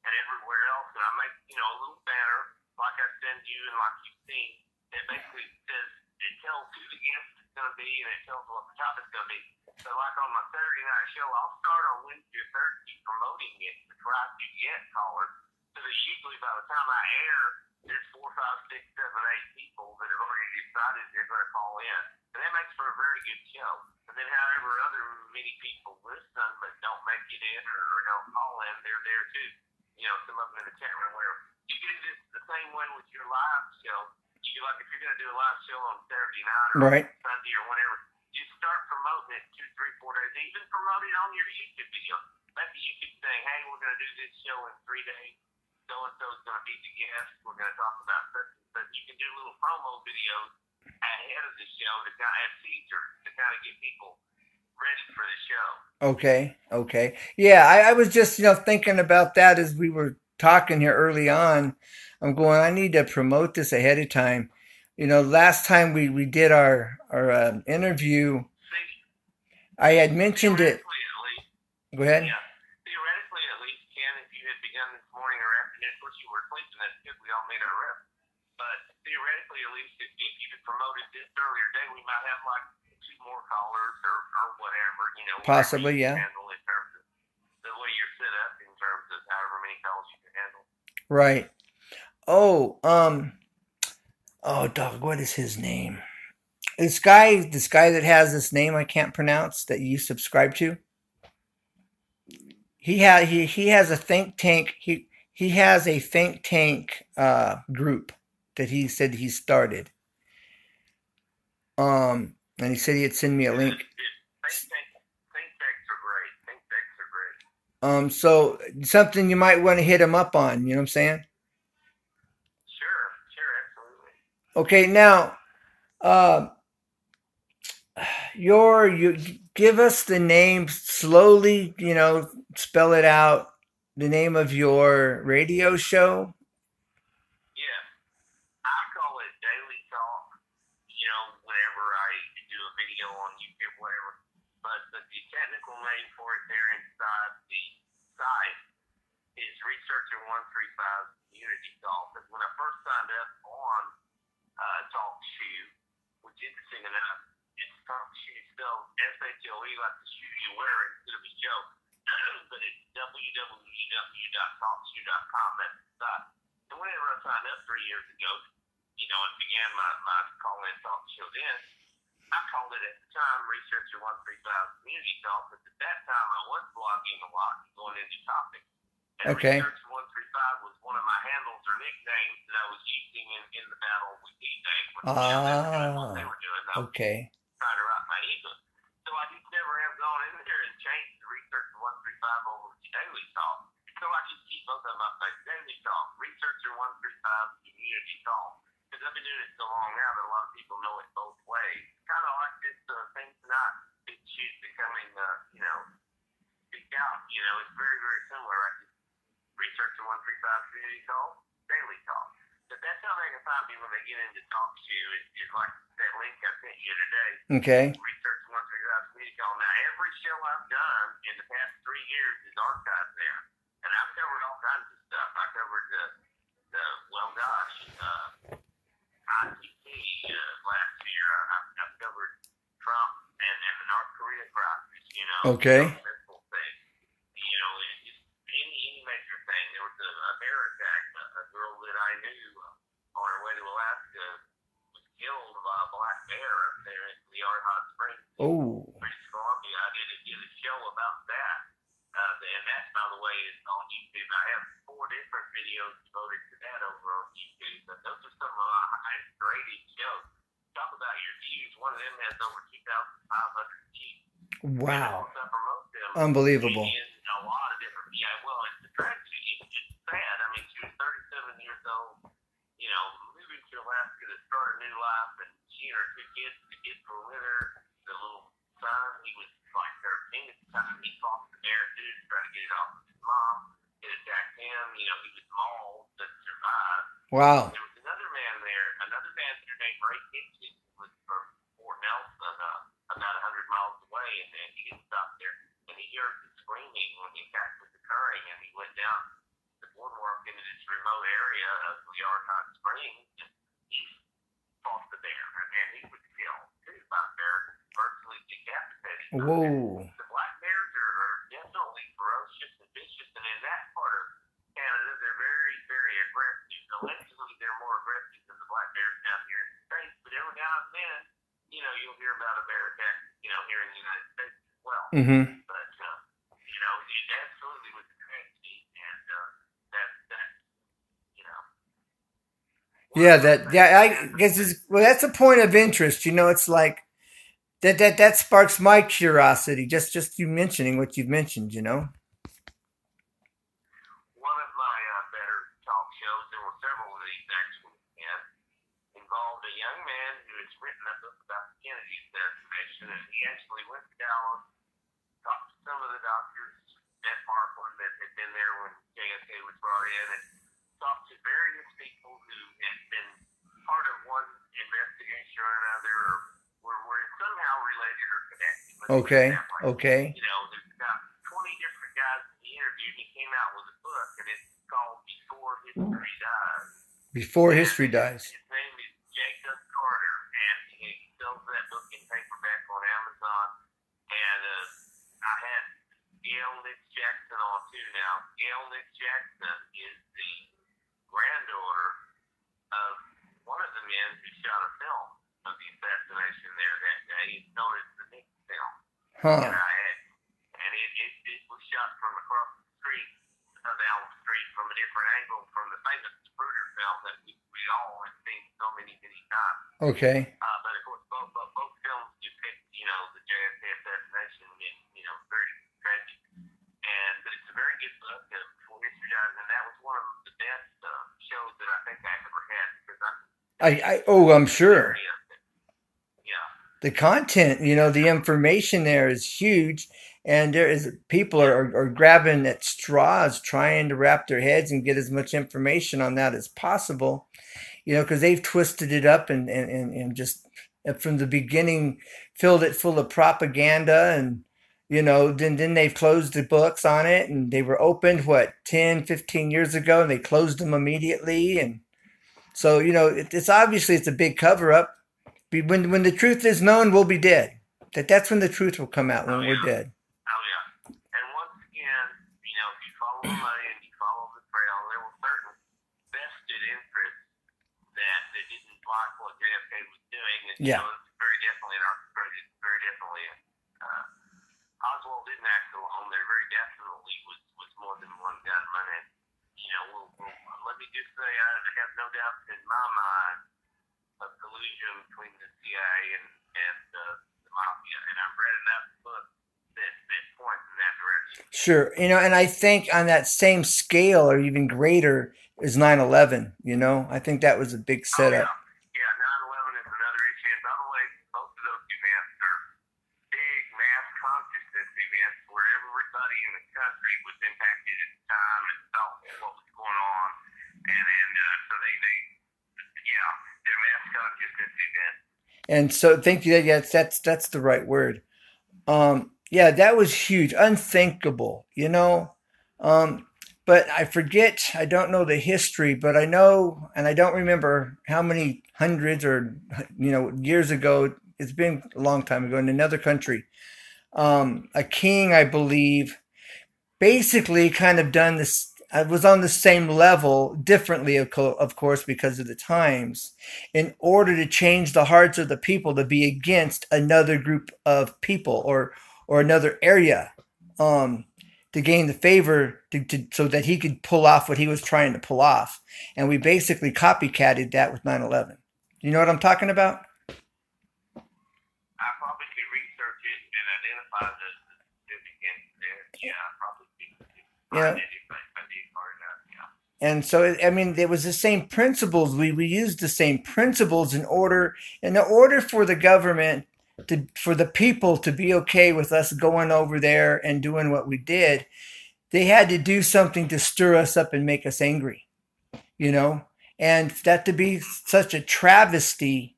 and everywhere else, and I make, a little banner, like I send you and like you've seen, that basically says, it tells who the guest is going to be, and it tells what the topic's going to be. So like on my Saturday night show, I'll start on Wednesday or Thursday promoting it to try to get callers, so that usually by the time I air, there's 4, 5, 6, 7, 8 people that have already decided they're going to call in. And that makes for a very good show. And then however other many people listen but don't make it in or don't call in, they're there too. Some of them in the chat room, whatever. You can do this the same way with your live show. Like if you're going to do a live show on Saturday night or
Right.
Sunday or whenever, you start promoting it 2, 3, 4 days. Even promote it on your YouTube video. Make a YouTube saying, hey, we're going to do this show in 3 days. So-and-so is going to be the guest. We're going to talk about such and such. You can do little promo videos ahead of the show to kind of have teasers to kind of get people ready for the show.
Okay. Yeah, I was just, thinking about that as we were talking here early on. I'm going, I need to promote this ahead of time. Last time we did our interview,
See,
I had mentioned it. Go ahead.
Yeah. Theoretically, at least, Ken, if you had begun this morning or afternoon, of course you were sleeping, that's good. We all made our rest. But theoretically, at least, if you had promoted this earlier day, we might have like 2 more callers or whatever,
Possibly, yeah.
Handle in terms of the way you're set up, in terms of however many calls you can handle.
Right. Dog, what is his name? This guy that has this name I can't pronounce that you subscribe to. He has a think tank. He has a think tank group that he said he started. And he said he'd send me a link.
Think tanks are great. Think tanks are great.
So something you might want to hit him up on. You know what I'm saying?
Sure, absolutely.
Okay, now, you give us the name slowly. Spell it out. The name of your radio show.
Yeah, I call it Daily Talk. Whenever I do a video on YouTube, whatever. But the technical name for it there inside the site is Researcher 135 Community Talk. Because when I first signed up on TalkShoe, which interesting enough, it's TalkShoe spelled SHOE, like the shoe you wear instead of a joke. But it's www.talkshoe.com. That's the site. And whenever I signed up 3 years ago, and began my call-in talk show then, I called it at the time Researcher 135 Community Talk, but at that topic. And
Okay.
Research 135 was one of my handles or nicknames that I was using in the battle with D-Day when they were doing what they
Ah,
were doing. I was
okay.
trying to write my ebook. So I just never have gone in there and changed the Research 135 over to Daily Talk. So I just keep both of them up like Daily Talk, Researcher 135, Community Talk. Because I've been doing it so long now that a lot of people know it both ways. Kind of like this thing tonight, Big Shoot becoming, Speak Out. It's very, very similar. I just Researcher 135, Community Talk, Daily Talk. But that's how they can find me when they get into talk to you. It's like that link I sent you today.
Okay.
Research 135 Community Talk. Now, every show I've done in the past 3 years is archived there. And I've covered all kinds of stuff. I covered ITT last year. I've covered Trump and the North Korea crisis,
Okay.
missile thing. Just any major thing. There was a bear attack. A girl that I knew on her way to Alaska was killed by a black bear up there in the Hot Springs,
Oh.
British Columbia. I did a show about that. And that, by the way, is on YouTube. I have 4 different videos devoted to that over on YouTube. But those are some of my highest rated shows. Talk about your views. One of them has over 2,500 views.
Wow.
And of course, I promote them
Unbelievable.
in a lot of different. It's a tragedy. It's sad. I mean, she was 37 years old. Moving to Alaska to start a new life, and she and her 2 kids. The kids were with her. The little son, he was like 13 at the time. He fought the bear too to try to get it off of his mom. It attacked him. He was mauled but survived.
Wow.
There was another man there named Ray Kitchen, who was from Fort Nelson, about 100 miles away, and he had stopped there. And he heard the screaming when the attack was occurring, and he went down the boardwalk into this remote area of the Hot Springs, and he fought the bear, and he was killed too by the bear, virtually decapitated.
Whoa.
The black bears are definitely ferocious and vicious, and in that part of Canada, they're very, very aggressive. Allegedly, they're more aggressive than the black bears down here in the States, but every now and then, you'll hear about a bear attack, here in the United States as well.
Mm-hmm.
But, it absolutely was a tragedy, and
Yeah, I guess that's a point of interest. It's like that sparks my curiosity. Just you mentioning what you've mentioned.
One of my better talk shows, there were several of these actually, involved a young man who has written a book about the Kennedy assassination, and he actually went to Dallas, talked to some of the doctors at Parkland that had been there when JFK was brought in, and talked to various people who had been part of one investigation or another, or were somehow related or connected.
Okay. Okay.
There's about 20 different guys that he interviewed, and he came out with a book, and it's called Before History Dies.
Before History Dies.
His name is Jacob Carter, and he sells that book in paperback on Amazon. And I had Gail Nix Jackson on too now. Gail Nix Jackson is the granddaughter of one of the men who shot a film of the assassination there that day. It's known as the Nix film.
Huh.
And it was shot from across the street, down the street, from a different angle from the famous Spruder film that we all have seen so many, many times.
Okay.
But of course, both films depict, the JFK assassination in, very tragic. But it's a very good book, Before History Dies, and that was one of the best shows that I think I ever had, because
I'm sure.
Yeah.
The content, the information there is huge, and people are grabbing at straws, trying to wrap their heads and get as much information on that as possible, because they've twisted it up and just from the beginning filled it full of propaganda, and then they've closed the books on it, and they were opened 10-15 years ago, and they closed them immediately. And so it's obviously it's a big cover up. When the truth is known, we'll be dead. That's when the truth will come out, when we're dead.
Oh yeah. And once again, if you follow the money and you follow the trail, there were certain vested interests that didn't like what JFK was doing, and
Yeah.
it's very definitely in our country. It's very definitely Oswald didn't act left alone. There very definitely was more than one gunman, and let me just say, I have no doubt in my mind of collusion between the CIA and the mafia, and I've read enough books that point in that direction.
Sure. And I think on that same scale or even greater is 9/11. I think that was a big
Oh yeah,
setup.
yeah. 9/11 is another issue, and by the way, both of those events are big mass consciousness events where everybody in the country was impacted at the time and felt what was going on, and so they yeah, they're mass consciousness events.
And so thank you. Yes, that's the right word. Yeah, that was huge, unthinkable. Um, but I forget, I don't know the history, but I know, and I don't remember how many hundreds or years ago. It's been a long time ago in another country. A king, I believe, basically kind of done this. I was on the same level, differently, of course, because of the times, in order to change the hearts of the people to be against another group of people or another area, um, to gain the favor, so that he could pull off what he was trying to pull off. And we basically copycatted that with 9/11. You know what I'm talking about?
I probably could research it and identify the significance there. Yeah, I probably could find
Yeah.
it if I did hard enough. Yeah.
And so, I mean, there was the same principles. We used the same principles in order for the government for the people to be okay with us going over there and doing what we did. They had to do something to stir us up and make us angry, you know, and that to be such a travesty.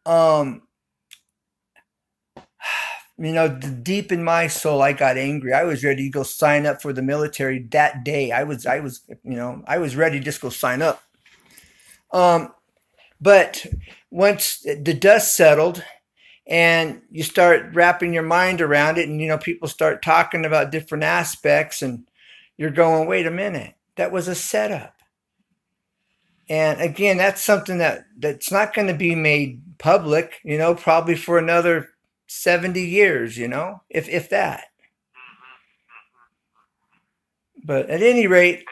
Um, deep in my soul, I got angry. I was ready to go sign up for the military that day. I was ready to just go sign up. Um, But once the dust settled and you start wrapping your mind around it, and people start talking about different aspects, and you're going, wait a minute, that was a setup. And again, that's something that's not going to be made public, probably for another 70 years, if that. But at any rate,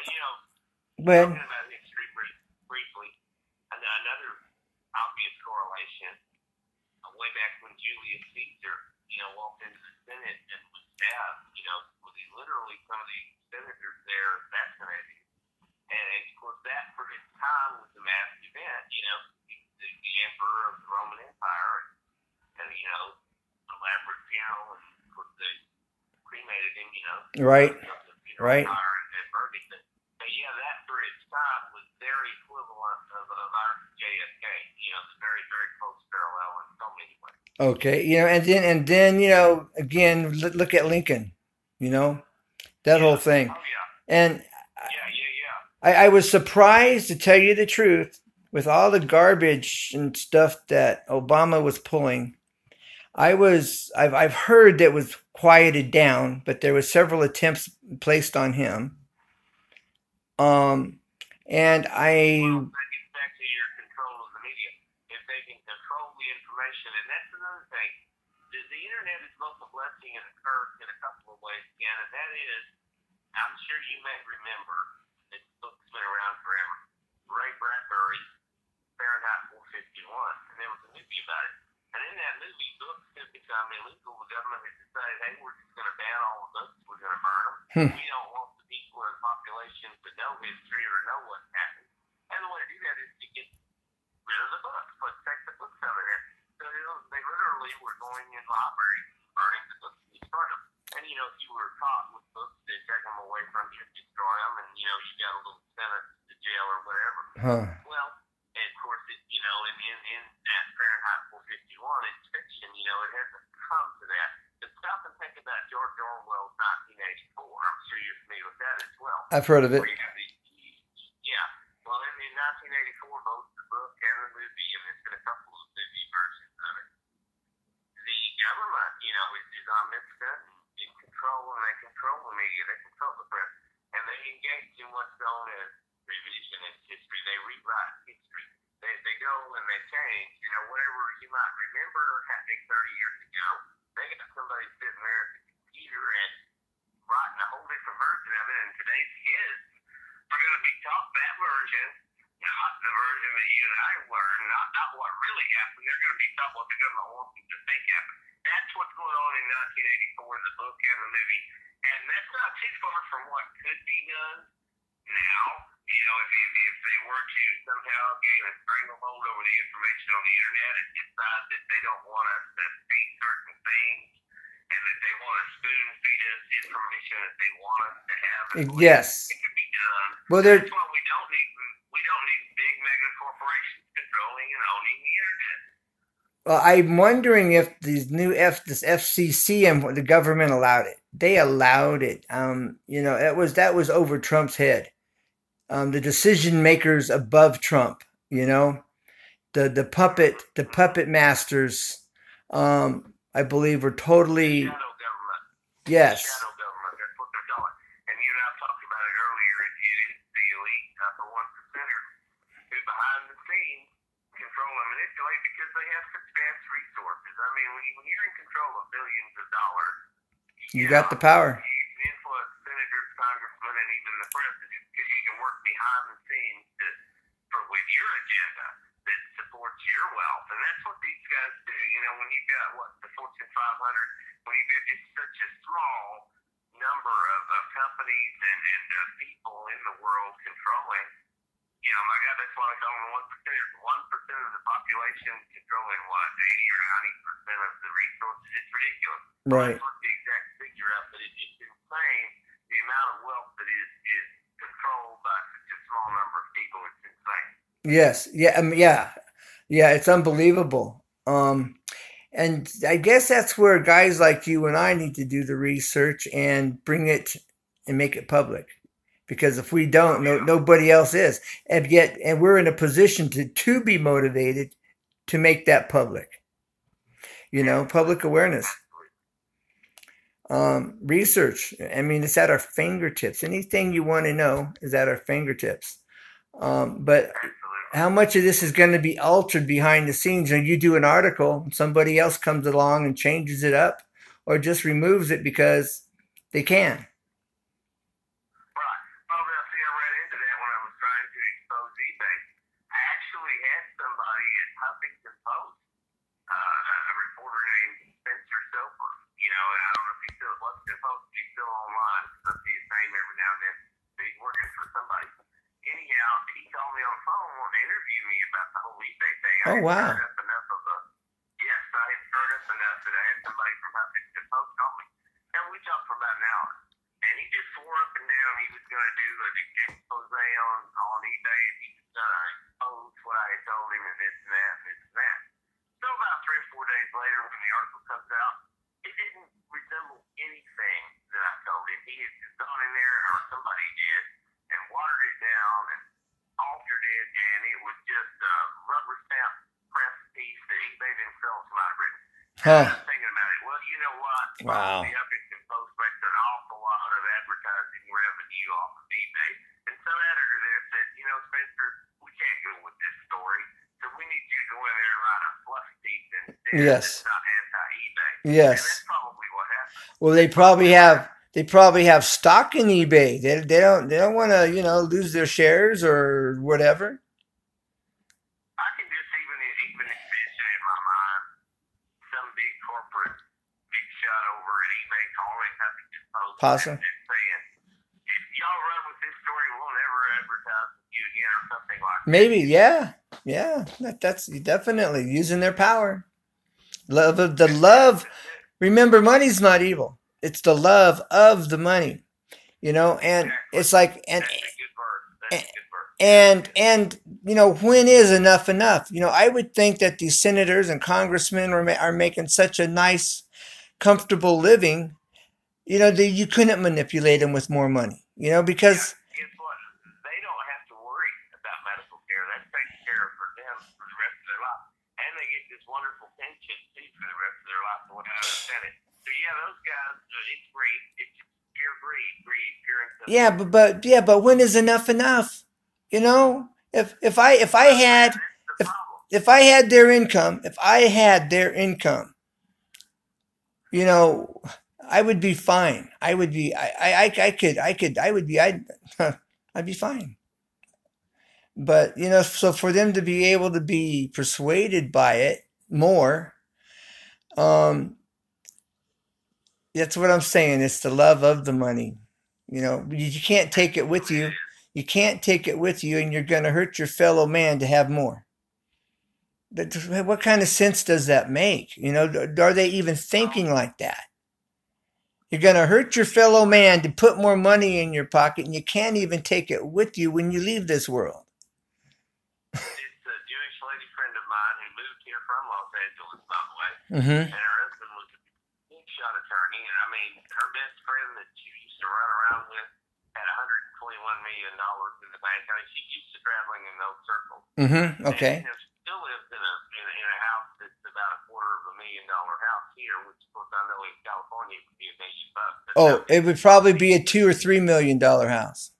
And
when
talking about history briefly, another obvious correlation way back when Julius Caesar, walked into the Senate and was stabbed, was he literally some of the senators there assassinated. And of course, that for its time was a massive event. The emperor of the Roman Empire, and elaborate funeral, and of course they cremated him.
right,
The funeral
right.
pyre and burned him. But yeah, that for its time was very equivalent of our JFK. The very very close parallel in so many ways.
Okay, and then again, look at Lincoln, that whole
Yeah.
thing.
Oh yeah.
And
Yeah. Yeah. Yeah.
I was surprised, to tell you the truth, with all the garbage and stuff that Obama was pulling. I've heard that was quieted down, but there was several attempts placed on him. Um, and
Well, that gets back to your control of the media. If they can control the information, and that's another thing. The internet is both a blessing and a curse in a couple of ways, Ken, and that is, I'm sure you may remember, this book's been around forever, Ray Bradbury's Fahrenheit 451, and there was a movie about it. And in that movie, books had become illegal. The government had decided, hey, we're just going to ban all the books. We're going to burn them. We don't want the people in the population to know history or know what's happened. And the way to do that is to get rid of the books, take the books out of there. So they literally were going in libraries, burning the books, and destroying them. And if you were caught with books, they'd take them away from you, destroy them, and you got a little sentence to jail or whatever.
huh,
Well, and of course, in that Fahrenheit 451, it's fiction. It hasn't come to that. But stop and think about George Orwell's 1984. I'm sure you're familiar with that as well.
I've heard of it.
Where you have yeah. Well, in 1984, both the book and the movie, and there's been a couple of movie versions of it, the government, is omniscient and in control, and they control the media, they control the press, and they engage in what's known as revisionist history. They rewrite history. They go and they change. Whatever you might remember happening 30 years ago, they got somebody sitting there at the computer and version, not the version that you and I learned, not what really happened. They're going to be taught what the government wants them to think happened. That's what's going on in 1984 in the book and the movie. And that's not too far from what could be done now. If they were to somehow gain a stranglehold over the information on the internet and decide that they don't want us to see certain things and that they want to spoon feed us information that they want us to have,
Yes.
it can be done.
Well,
that's what we don't need. We don't need big mega corporations controlling and owning the internet.
Well, I'm wondering if these this FCC and the government allowed it. They allowed it. That was over Trump's head. The decision makers above Trump. The puppet masters. I believe were totally.
Shadow government.
Yes.
Shadow government. That's what they're calling. And you and I talked about it earlier. It is the elite upper 1%er who behind the scenes control and manipulate because they have such vast resources. I mean, when you're in control of billions of dollars,
you got the power.
You can influence senators, congressmen, and even the president because you can work behind the scenes with your agenda that supports your wealth. And that's what these guys do. When you've got, the Fortune 500, when you've got just such a small number of companies and people in the world controlling, my God, that's why they call them 1%. 1% of the population controlling 80 or 90% of the resources. It's ridiculous.
Right.
I don't the exact figure out, but it's just insane the amount of wealth that is controlled by such a small number of people. It's insane.
Yes. Yeah. It's unbelievable. And I guess that's where guys like you and I need to do the research and bring it and make it public. Because if we don't, nobody else is. And we're in a position to be motivated to make that public. Public awareness. Research. I mean, it's at our fingertips. Anything you want to know is at our fingertips. But how much of this is going to be altered behind the scenes? You do an article, and somebody else comes along and changes it up, or just removes it because they can.
Right. Well, now, see, I ran into that when I was trying to expose eBay. I actually had somebody at Huffington Post, a reporter named Spencer Soper. And I don't know if he's still at Huffington Post, but he's still online. So I see his name every now and then. So he's working for somebody. Anyhow, he called me on the phone wanting to interview me about the whole eBay thing.
Oh, wow.
I had stirred up enough that I had somebody from Huffington Post call me. And we talked for about an hour. And he just swore up and down he was going to do an expose on eBay, and he was going to expose what I had told him and this and that and this and that. So about 3 or 4 days later, when the article comes out, it didn't resemble anything that I told him. He had just gone in there, or somebody did, and watered it down and altered it, and it was just a rubber stamp press piece that eBay themselves might have written. I was thinking about it. Well, you know what?
Wow.
The Huffington Post makes an awful lot of advertising revenue off of eBay. And some editor there said, Spencer, we can't go with this story, so we need you to go in there and write a fluff piece instead.
Yes.
That's not anti-eBay.
Yes.
And that's probably what happened.
Well, they probably have stock in eBay. They don't want to lose their shares or whatever.
I can just even envision in my mind some big corporate big shot over at eBay calling Huffington Post
Possible.
and saying, if y'all run with this story, we'll never advertise with you again or something like that.
Maybe, yeah. That's definitely using their power. Love. Remember, money's not evil. It's the love of the money, and it's like,
That's a good verse.
and when is enough enough? I would think that these senators and congressmen are making such a nice, comfortable living, that you couldn't manipulate them with more money, because.
Guess what? They don't have to worry about medical care. That's taken care of for them for the rest of their life. And they get this wonderful pension, too, for the rest of their life, the way I understand it. So, those guys, it's greed. It's pure greed, pure and simple.
But when is enough enough? If I had their income, I would be fine. I'd be fine. But so for them to be able to be persuaded by it more, um, that's what I'm saying. It's the love of the money. You can't take it
That's
with
what it
you.
is.
You can't take it with you, and you're going to hurt your fellow man to have more. What kind of sense does that make? Are they even
Well,
thinking like that? You're going to hurt your fellow man to put more money in your pocket, and you can't even take it with you when you leave this world.
it's a Jewish lady friend of mine who moved here from Los Angeles, by the way,
Mm-hmm.
and her husband was a big shot attorney. And I mean, her best friend that she used to run around with had $121 million in the bank. I mean, she used to traveling in those circles,
Mm-hmm.
and
Okay.
she still lives in a house that's about $250,000 house here, which of course I know in California it would be $1 million. But no,
Oh, it would
I
probably
mean,
be a $2 or $3 million house.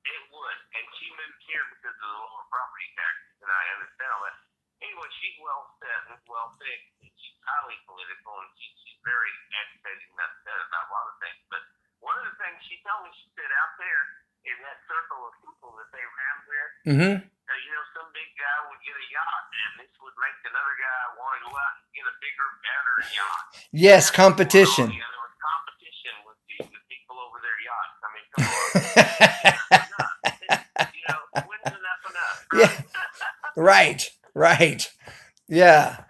it would. And she moved here because of the lower property taxes, and I understand all that. Anyway, she's well set and well fixed, and she's highly political, and she's very agitated and upset about a lot of things. But one of the things she told me, she said out there in that circle of people that they ran with,
Mm-hmm.
some big guy would get a yacht, and this would make another guy want to go out and get a bigger, better yacht. And
Yes,
that's what's going on.
competition.
There was competition with the people over their yachts. I mean, come on. It's enough. When's enough enough,
Yeah.
right?
Right. Right. Yeah.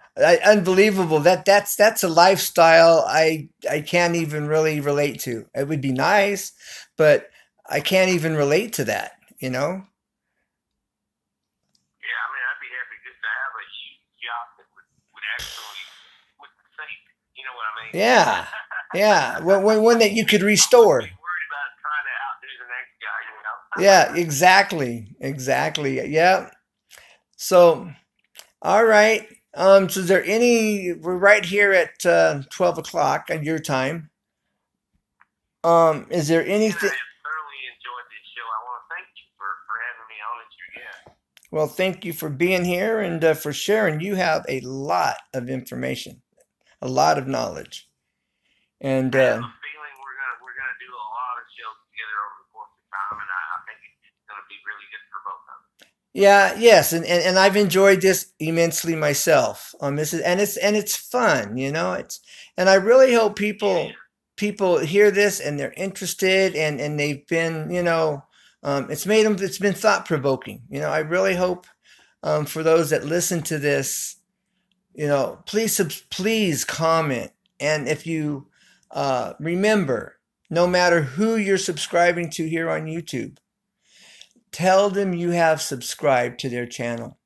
Unbelievable. That's a lifestyle I can't even really relate to. It would be nice, but I can't even relate to that, you know?
Yeah, I mean, I'd be happy just to have a huge yacht that would actually would sink. You know what I mean?
Yeah. Yeah. One that you could
I wouldn't be
restore.
worried about trying to outdo the next guy.
Yeah, exactly. Exactly. Yeah. So, all right. So is there we're right here at 12 o'clock at your time. Is there
Ken, I
anything?
have thoroughly enjoyed this show. I want to thank you for having me on as your guest.
Well, thank you for being here and for sharing. You have a lot of information, a lot of knowledge. And
I have a feeling we're gonna do a lot of shows together over the course of time, and I think it's gonna be really good for both of us.
yeah, yes, and I've enjoyed this immensely myself. This is and it's fun, and I really hope
It is.
people hear this and they're interested and they've been, it's been thought provoking. I really hope for those that listen to this, please comment. And if you remember, no matter who you're subscribing to here on YouTube, tell them you have subscribed to their channel.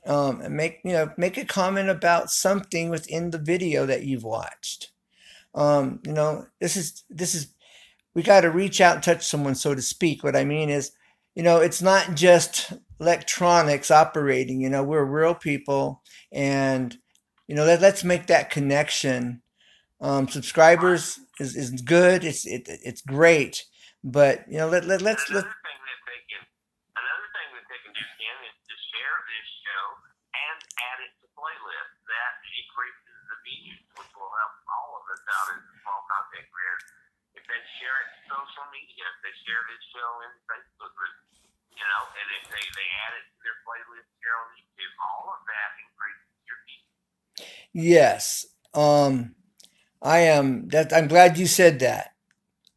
And make a comment about something within the video that you've watched. This is we got to reach out and touch someone, so to speak. What I mean is, it's not just electronics operating. We're real people, and let's make that connection.
Right.
Subscribers is good. It's great, but
And
let's.
another thing that they can do, Ken, is to share this show and add it to playlists. That increases the views, which will help all of us out as small content creators. If they share it to social media, if they share this show in Facebook groups, and if they add it to their playlist here on YouTube, all of that increases your views.
Yes. I'm glad you said that.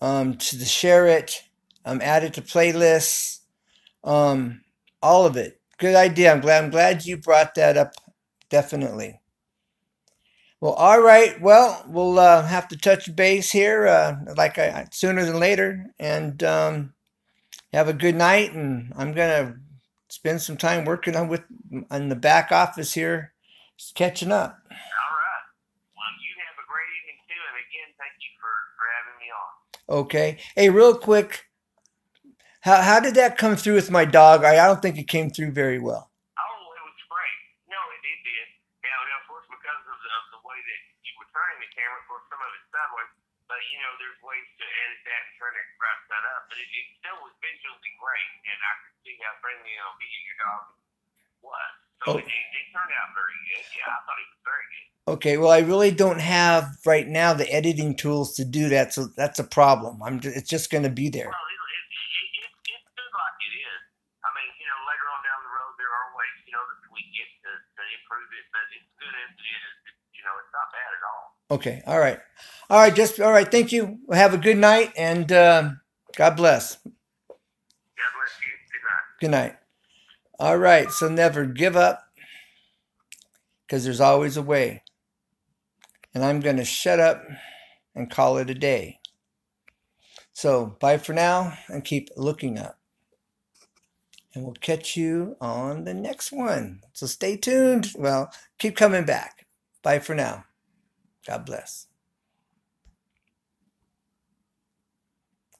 To share it, add it to playlists, um, all of it. Good idea. I'm glad you brought that up. Definitely. Well, all right. Well, we'll have to touch base here, sooner than later, and have a good night. And I'm gonna spend some time working on the back office here, just catching up.
All right. Well, you have a great evening too, and again, thank you for having me on.
Okay. Hey, real quick, how did that come through with my dog? I don't think it came through very well.
Oh, it was great. No, it did. Yeah, of course, because of the way that you were turning the camera, of course, some of it's sideways. But there's ways to edit that and turn it right side up. But it still was visually great, and I could see how friendly and obedient your dog was. So
Oh,
it turned out very good. Yeah, I thought it was very good.
okay. Well, I really don't have right now the editing tools to do that, so that's a problem. It's just going to be there.
Well, it's good like it is. I mean,
Okay. All right. All right. Just all right. Thank you. Have a good night, and God bless.
God bless you. Good night.
Good night. All right. So never give up, because there's always a way. And I'm going to shut up and call it a day. So bye for now, and keep looking up. And we'll catch you on the next one. So stay tuned. Well, keep coming back. Bye for now. God bless.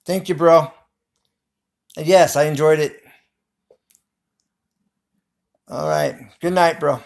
Thank you, bro. Yes, I enjoyed it. All right. Good night, bro.